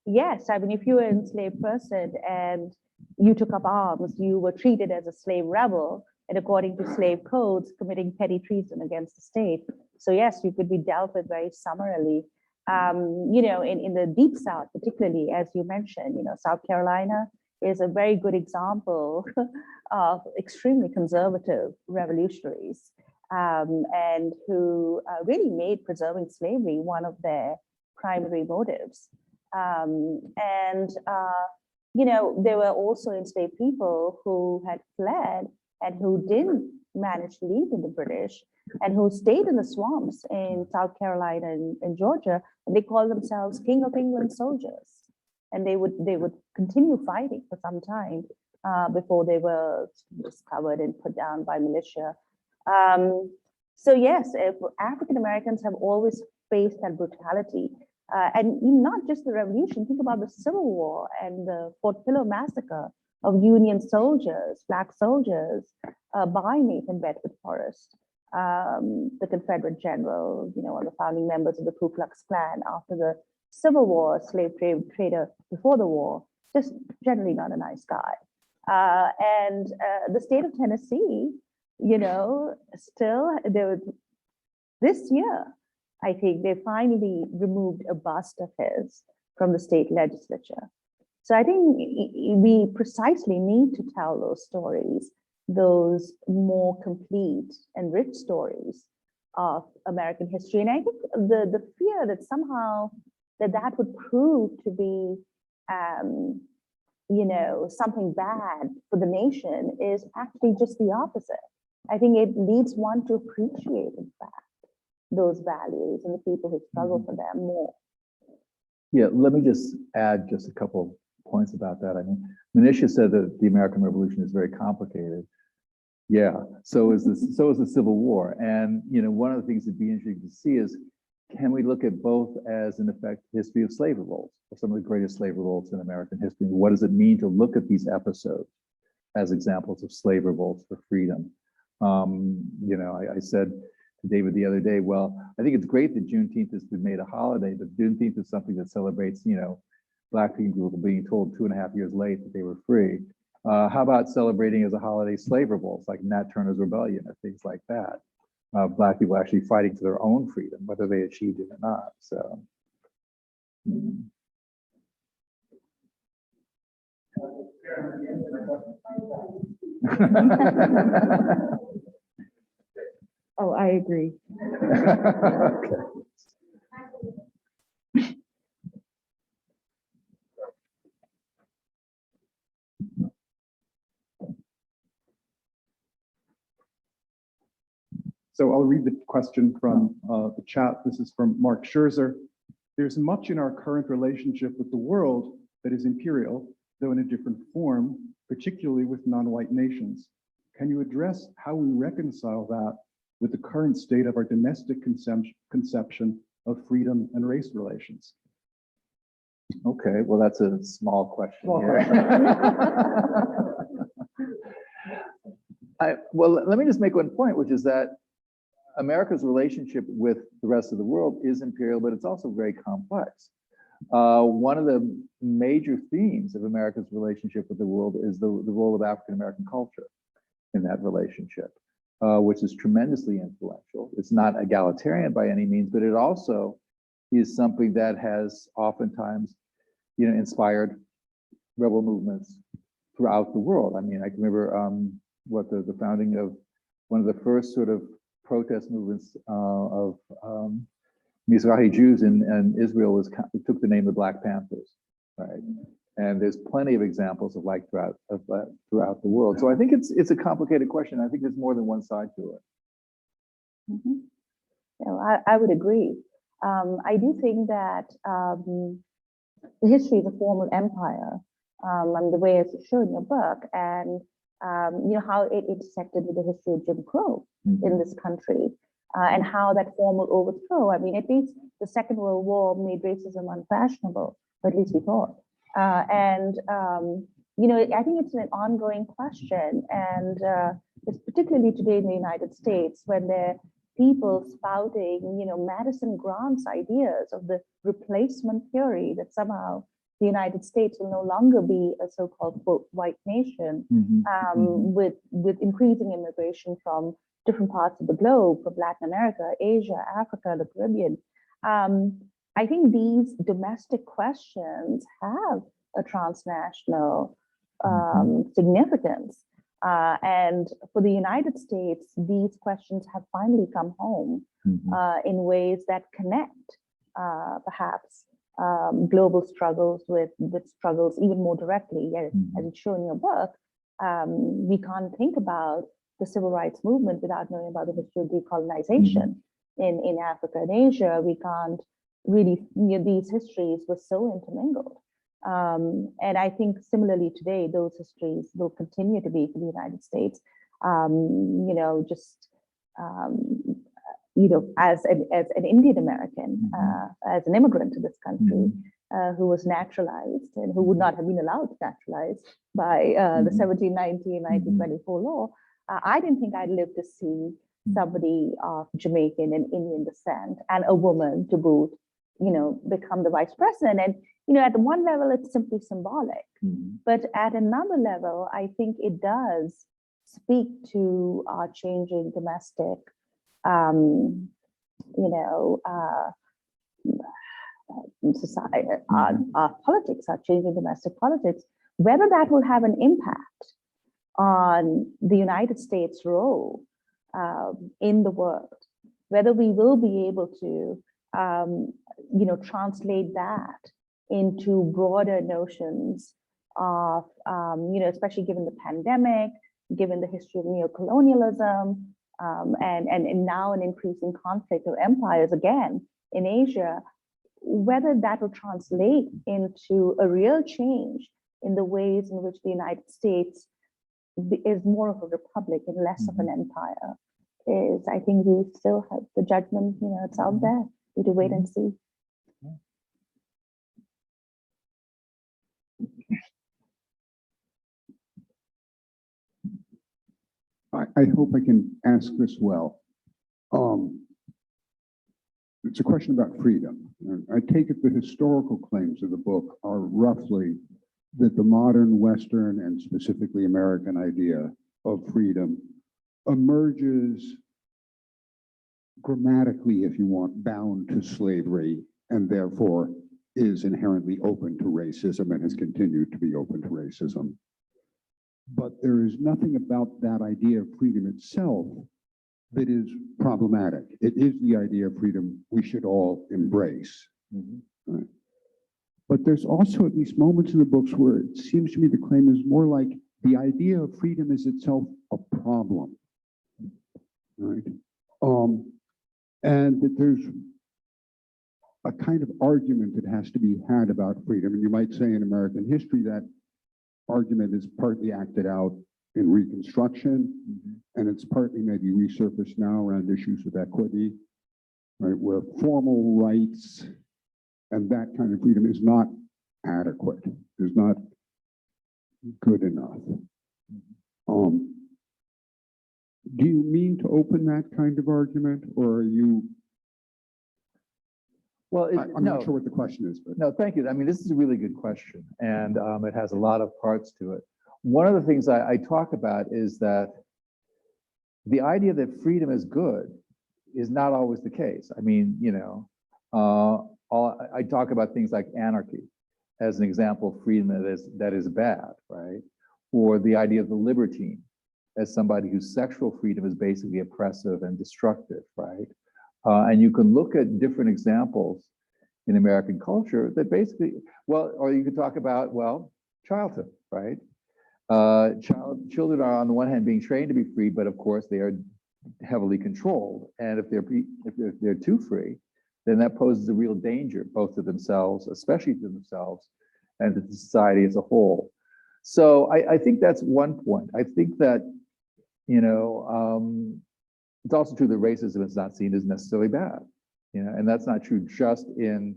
Yes, I mean, if you were an enslaved person and you took up arms, you were treated as a slave rebel, and according to slave codes, committing petty treason against the state. So yes, you could be dealt with very summarily. You know, in the Deep South, particularly, as you mentioned, you know, South Carolina is a very good example of extremely conservative revolutionaries, and who really made preserving slavery one of their primary motives. You know, there were also enslaved people who had fled and who didn't manage to leave with the British and who stayed in the swamps in South Carolina and Georgia, and they called themselves King of England soldiers. And they would continue fighting for some time before they were discovered and put down by militia. So yes, African Americans have always faced that brutality. And not just the revolution, think about the Civil War and the Fort Pillow massacre of Union soldiers, Black soldiers, by Nathan Bedford Forrest, the Confederate general, you know, one of the founding members of the Ku Klux Klan after the Civil War, slave trader before the war, just generally not a nice guy. And the state of Tennessee, you know, still, this year, I think they finally removed a bust of his from the state legislature. So I think we precisely need to tell those stories, those more complete and rich stories of American history. And I think the fear that somehow that would prove to be, you know, something bad for the nation is actually just the opposite. I think it leads one to appreciate, in fact, those values and the people who struggle for them more. Yeah, let me just add just a couple points about that. I mean, Manisha said that the American Revolution is very complicated. Yeah, so is the Civil War. And you know, one of the things that'd be interesting to see is, can we look at both as, in effect, history of slave revolts, or some of the greatest slave revolts in American history? What does it mean to look at these episodes as examples of slave revolts for freedom? You know, I said to David the other day, well, I think it's great that Juneteenth has been made a holiday, but Juneteenth is something that celebrates, you know, Black people being told 2.5 years late that they were free. How about celebrating as a holiday slave revolts like Nat Turner's Rebellion or things like that? Black people actually fighting for their own freedom, whether they achieved it or not. So. Oh, I agree. Okay. So I'll read the question from the chat. This is from Mark Scherzer. There's much in our current relationship with the world that is imperial, though in a different form, particularly with non-white nations. Can you address how we reconcile that with the current state of our domestic conception of freedom and race relations? Okay, well, that's a small question. Well, let me just make one point, which is that America's relationship with the rest of the world is imperial, but it's also very complex. One of the major themes of America's relationship with the world is the role of African American culture in that relationship, which is tremendously influential. It's not egalitarian by any means, but it also is something that has oftentimes, inspired rebel movements throughout the world. I mean, I can remember what the founding of one of the first sort of protest movements of Mizrahi Jews in Israel it took the name of Black Panthers, right? And there's plenty of examples of throughout the world. So I think it's a complicated question. I think there's more than one side to it. Mm-hmm. I would agree. I do think that the history of the formal empire, and the way it's shown in your book, and how it intersected with the history of Jim Crow in this country, and how that formal overthrow. I mean, at least the Second World War made racism unfashionable, or at least we thought. I think it's an ongoing question, and it's particularly today in the United States when there are people spouting, Madison Grant's ideas of the replacement theory that somehow the United States will no longer be a so-called quote white nation, with increasing immigration from different parts of the globe, from Latin America, Asia, Africa, the Caribbean. I think these domestic questions have a transnational significance. And for the United States, these questions have finally come home in ways that connect perhaps global struggles with struggles even more directly. As it's shown in your book, we can't think about the civil rights movement without knowing about the history of decolonization in Africa and Asia. We can't really, these histories were so intermingled. And I think similarly today, those histories will continue to be for the United States. As an Indian American, as an immigrant to this country, who was naturalized and who would not have been allowed to naturalize by the 1924 law, I didn't think I'd live to see somebody of Jamaican and Indian descent, and a woman to boot, become the vice president. And at one level, it's simply symbolic, but at another level, I think it does speak to our changing domestic, society. Our politics are changing, domestic politics. Whether that will have an impact on the United States' role in the world, whether we will be able to, translate that into broader notions of, especially given the pandemic, given the history of neocolonialism, and now an increasing conflict of empires again in Asia, whether that will translate into a real change in the ways in which the United States is more of a republic and less of an empire, I think we still have the judgment, it's out there. We need to wait and see. I hope I can ask this well. It's a question about freedom. I take it the historical claims of the book are roughly that the modern Western and specifically American idea of freedom emerges grammatically, if you want, bound to slavery, and therefore is inherently open to racism and has continued to be open to racism. But there is nothing about that idea of freedom itself that is problematic. It is the idea of freedom we should all embrace. Right? But there's also at least moments in the books where it seems to me the claim is more like the idea of freedom is itself a problem. Right? And that there's a kind of argument that has to be had about freedom. And you might say in American history that argument is partly acted out in Reconstruction, and it's partly maybe resurfaced now around issues of equity, right, where formal rights and that kind of freedom is not adequate, is not good enough. Do you mean to open that kind of argument, or are you Well, I'm no. not sure what the question is, but. No, thank you. I mean, this is a really good question, and it has a lot of parts to it. One of the things I talk about is that the idea that freedom is good is not always the case. I mean, you know, I talk about things like anarchy as an example of freedom that is bad, right? Or the idea of the libertine as somebody whose sexual freedom is basically oppressive and destructive, right? And you can look at different examples in American culture that basically, well, or you could talk about, well, childhood, right? Children are on the one hand being trained to be free, but of course they are heavily controlled. And if they're too free, then that poses a real danger, both to themselves, especially to themselves, and to the society as a whole. So I think that's one point. I think that, you know, it's also true that racism is not seen as necessarily bad, you know, and that's not true just in,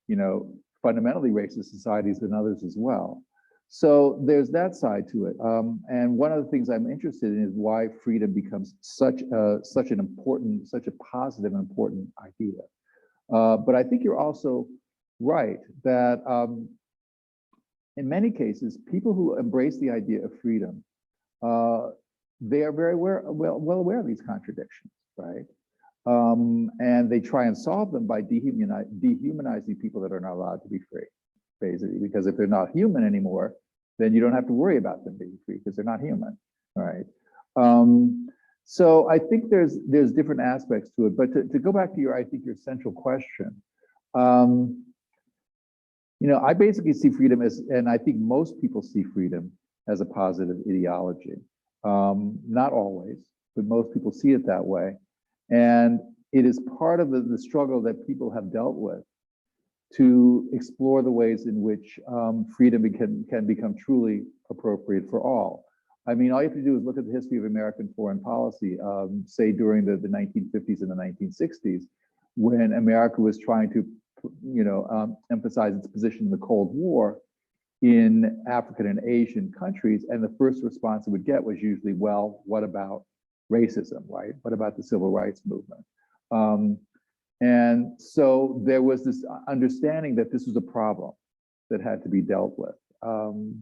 you know, fundamentally racist societies and others as well. So there's that side to it. And one of the things I'm interested in is why freedom becomes such a positive and important idea. But I think you're also right that in many cases, people who embrace the idea of freedom, they are very well aware of these contradictions, right? And they try and solve them by dehumanizing people that are not allowed to be free, basically, because if they're not human anymore, then you don't have to worry about them being free because they're not human, right? So I think there's different aspects to it, but to go back to your central question, you know, I basically see freedom as, and I think most people see freedom as a positive ideology. Not always, but most people see it that way. And it is part of the struggle that people have dealt with to explore the ways in which freedom can become truly appropriate for all. I mean, all you have to do is look at the history of American foreign policy, say during the 1950s and the 1960s, when America was trying to, you know, emphasize its position in the Cold War in African and Asian countries, and the first response it would get was usually, well, what about racism, right? What about the civil rights movement? And so there was this understanding that this was a problem that had to be dealt with.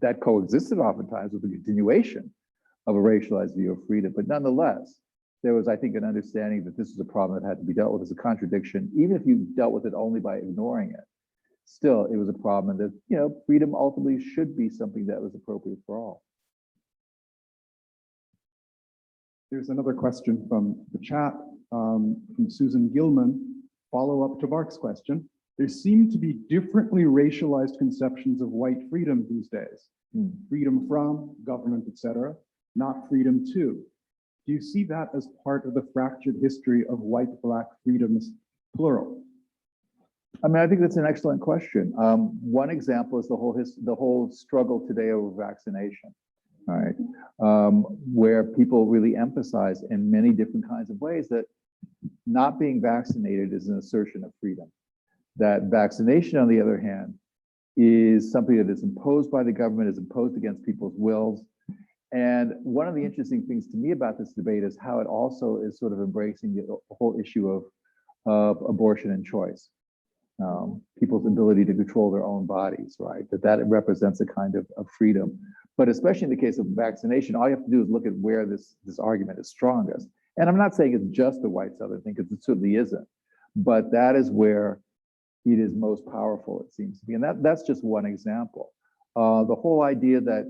That coexisted oftentimes with the continuation of a racialized view of freedom, but nonetheless, there was, I think, an understanding that this was a problem that had to be dealt with as a contradiction, even if you dealt with it only by ignoring it. Still, it was a problem that, you know, freedom ultimately should be something that was appropriate for all. There's another question from the chat from Susan Gilman, follow up to Mark's question. There seem to be differently racialized conceptions of white freedom these days. Freedom from, government, etc., not freedom to. Do you see that as part of the fractured history of white-black freedoms, plural? I mean, I think that's an excellent question. One example is the whole struggle today over vaccination, all right, where people really emphasize in many different kinds of ways that not being vaccinated is an assertion of freedom. That vaccination, on the other hand, is something that is imposed by the government, is imposed against people's wills. And one of the interesting things to me about this debate is how it also is sort of embracing the whole issue of abortion and choice. People's ability to control their own bodies, right? That represents a kind of freedom. But especially in the case of vaccination, all you have to do is look at where this argument is strongest. And I'm not saying it's just a white Southern thing, because it certainly isn't. But that is where it is most powerful, it seems to be. And that's just one example. The whole idea that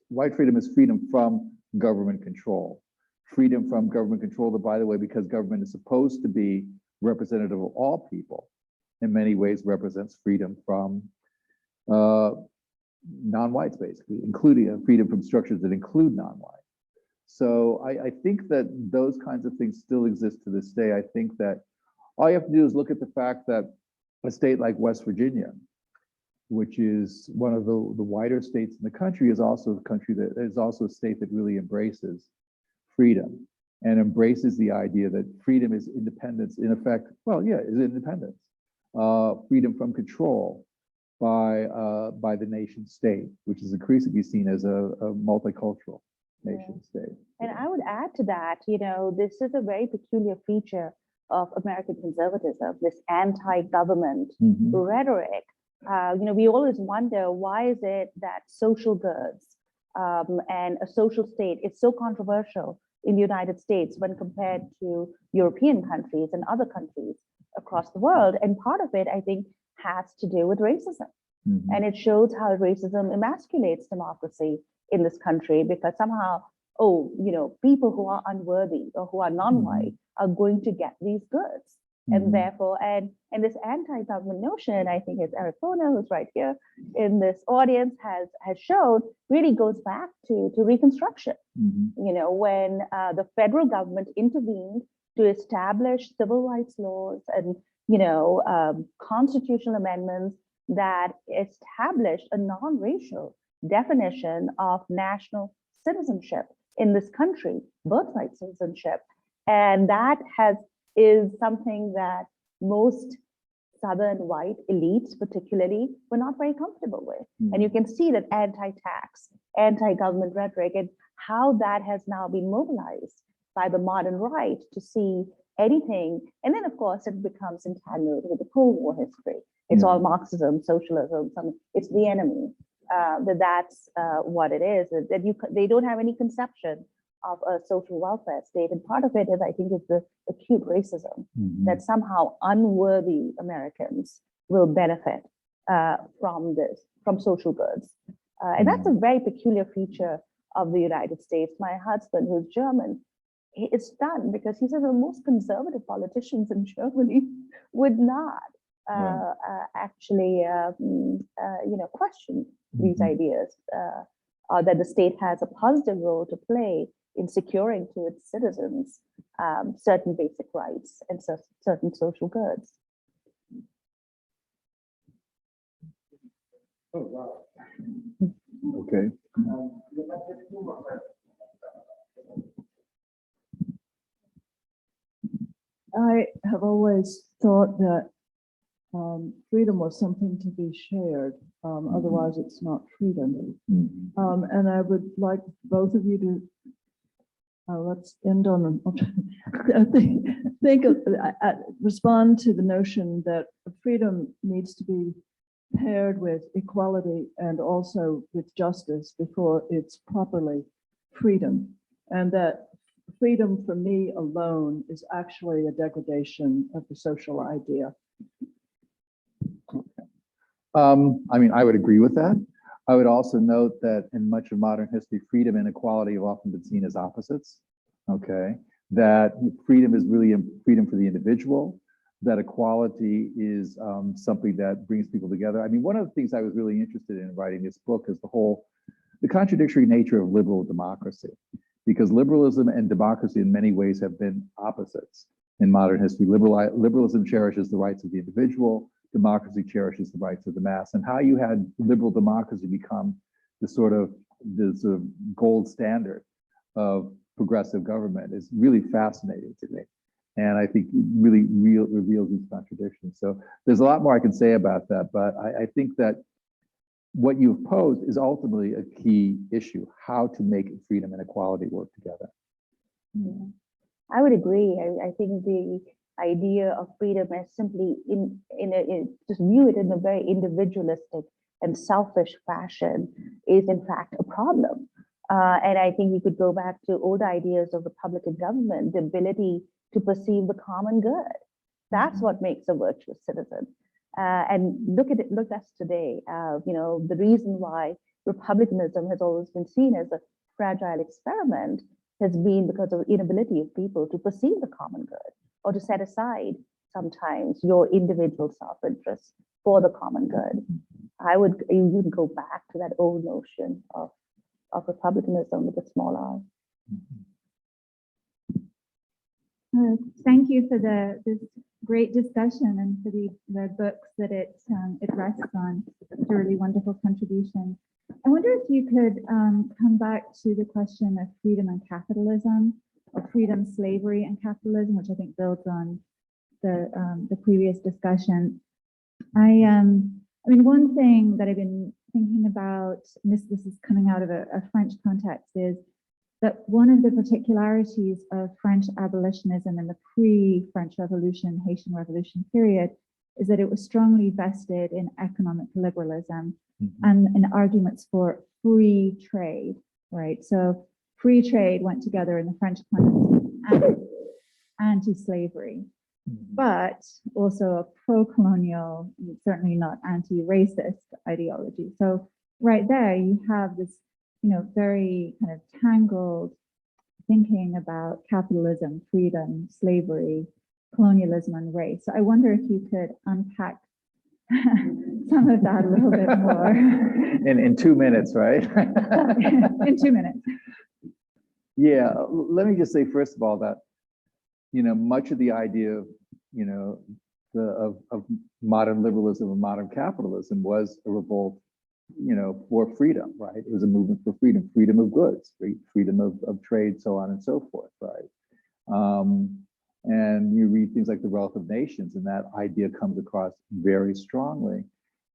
white freedom is freedom from government control. Freedom from government control, that, by the way, because government is supposed to be representative of all people, in many ways represents freedom from non-whites, basically, including freedom from structures that include non-white. So I think that those kinds of things still exist to this day. I think that all you have to do is look at the fact that a state like West Virginia, which is one of the wider states in the country, is also a state that really embraces freedom and embraces the idea that freedom is independence, in effect. Well, yeah, is independence, freedom from control by the nation state, which is increasingly seen as a multicultural nation state. And I would add to that, you know, this is a very peculiar feature of American conservatism, this anti-government Mhm. rhetoric. We always wonder, why is it that social goods and a social state is so controversial in the United States when compared to European countries and other countries across the world? And part of it, I think, has to do with racism. Mhm. And it shows how racism emasculates democracy in this country, because somehow, people who are unworthy or who are non-white are going to get these goods. Mhm. And therefore, and this anti-government notion, I think, as Eric Foner, who's right here in this audience, has shown, really goes back to Reconstruction. Mhm. When the federal government intervened to establish civil rights laws and constitutional amendments that established a non-racial definition of national citizenship in this country, birthright citizenship, and that is something that most Southern white elites, particularly, were not very comfortable with. And you can see that anti-tax, anti-government rhetoric, and how that has now been mobilized by the modern right to see anything. And then, of course, it becomes entangled with the Cold War history. It's all Marxism, socialism, it's the enemy. That's what it is. They don't have any conception of a social welfare state. And part of it is, I think, is the acute racism, Mhm. that somehow unworthy Americans will benefit from social goods. And that's a very peculiar feature of the United States. My husband, who's German, he is stunned because he says the most conservative politicians in Germany would not actually, question these ideas, that the state has a positive role to play in securing to its citizens certain basic rights and certain social goods. Oh, wow. Okay. I have always thought that freedom was something to be shared. Otherwise, it's not freedom. Mhm. And I would like both of you to let's end on respond to the notion that freedom needs to be paired with equality and also with justice before it's properly freedom, and that freedom for me alone is actually a degradation of the social idea. I would agree with that. I would also note that in much of modern history, freedom and equality have often been seen as opposites. Okay, that freedom is really freedom for the individual, that equality is something that brings people together. I mean, one of the things I was really interested in writing this book is the contradictory nature of liberal democracy, because liberalism and democracy in many ways have been opposites in modern history. Liberalism cherishes the rights of the individual, democracy cherishes the rights of the mass, and how you had liberal democracy become the sort of gold standard of progressive government is really fascinating to me. And I think it really reveals these contradictions. So there's a lot more I can say about that, but I think that what you've posed is ultimately a key issue, how to make freedom and equality work together. Yeah. I would agree. I think the idea of freedom as simply just view it in a very individualistic and selfish fashion is in fact a problem. And I think we could go back to old ideas of Republican government, the ability to perceive the common good. That's what makes a virtuous citizen. And look at us today. The reason why republicanism has always been seen as a fragile experiment has been because of the inability of people to perceive the common good, or to set aside sometimes your individual self-interest for the common good. You would go back to that old notion of republicanism with a small r. Thank you for this great discussion and for the books that it rests on. It's a really wonderful contribution. I wonder if you could come back to the question of freedom and capitalism, or freedom, slavery, and capitalism, which I think builds on the previous discussion. One thing that I've been thinking about, and this is coming out of a French context, is that one of the particularities of French abolitionism in the pre-French Revolution, Haitian Revolution period is that it was strongly vested in economic liberalism and in arguments for free trade, right? So free trade went together in the French claim and anti-slavery, but also a pro-colonial, certainly not anti-racist ideology. So right there, you have this, very kind of tangled thinking about capitalism, freedom, slavery, colonialism, and race. So I wonder if you could unpack some of that a little bit more. In 2 minutes, right? In 2 minutes. Yeah, let me just say, first of all, that, much of the idea of, of modern liberalism and modern capitalism was a revolt, for freedom, right? It was a movement for freedom, freedom of goods, freedom of trade, so on and so forth, right? And you read things like The Wealth of Nations, and that idea comes across very strongly.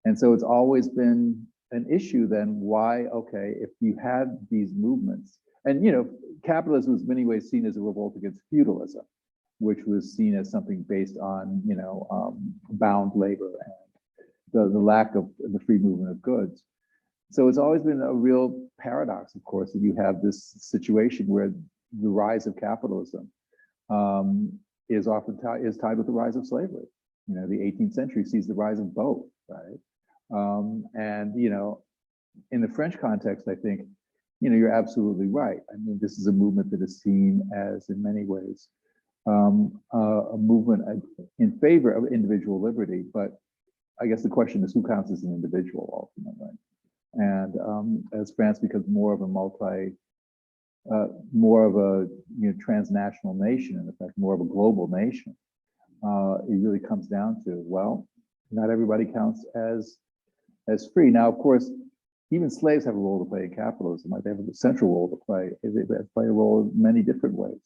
And so it's always been an issue then, why, okay, if you had these movements, and capitalism was in many ways seen as a revolt against feudalism, which was seen as something based on, bound labor and the lack of the free movement of goods. So it's always been a real paradox, of course, that you have this situation where the rise of capitalism is often tied with the rise of slavery. The 18th century sees the rise of both, right? And in the French context, I think, you're absolutely right. I mean, this is a movement that is seen as, in many ways, a movement in favor of individual liberty, but I guess the question is who counts as an individual ultimately. And as France becomes more of a transnational nation, in effect, more of a global nation, it really comes down to, well, not everybody counts as free. Now, of course, even slaves have a role to play in capitalism. Like they have a central role to play. They play a role in many different ways,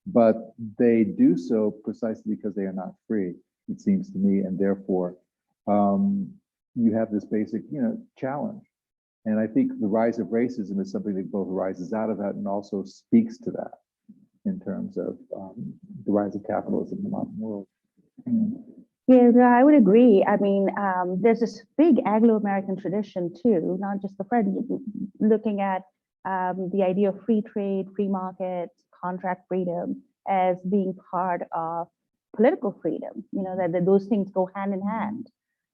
but they do so precisely because they are not free, it seems to me, and therefore you have this basic, challenge. And I think the rise of racism is something that both arises out of that and also speaks to that in terms of the rise of capitalism in the modern world. Yeah, I would agree. I mean, there's this big Anglo-American tradition too, not just the French, looking at the idea of free trade, free market, contract freedom as being part of political freedom, that those things go hand in hand.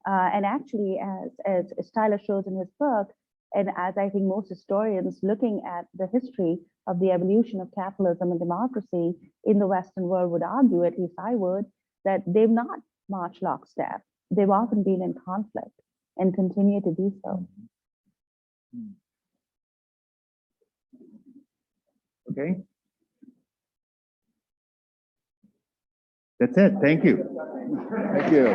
And actually, as Tyler shows in his book, and as I think most historians looking at the history of the evolution of capitalism and democracy in the Western world would argue, at least I would, that they've not marched lockstep. They've often been in conflict and continue to do so. Okay. That's it. Thank you. Thank you.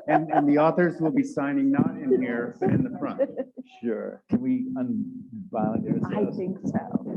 And the authors will be signing not in here, but in the front. Sure. Can we unbind yourself? I think so.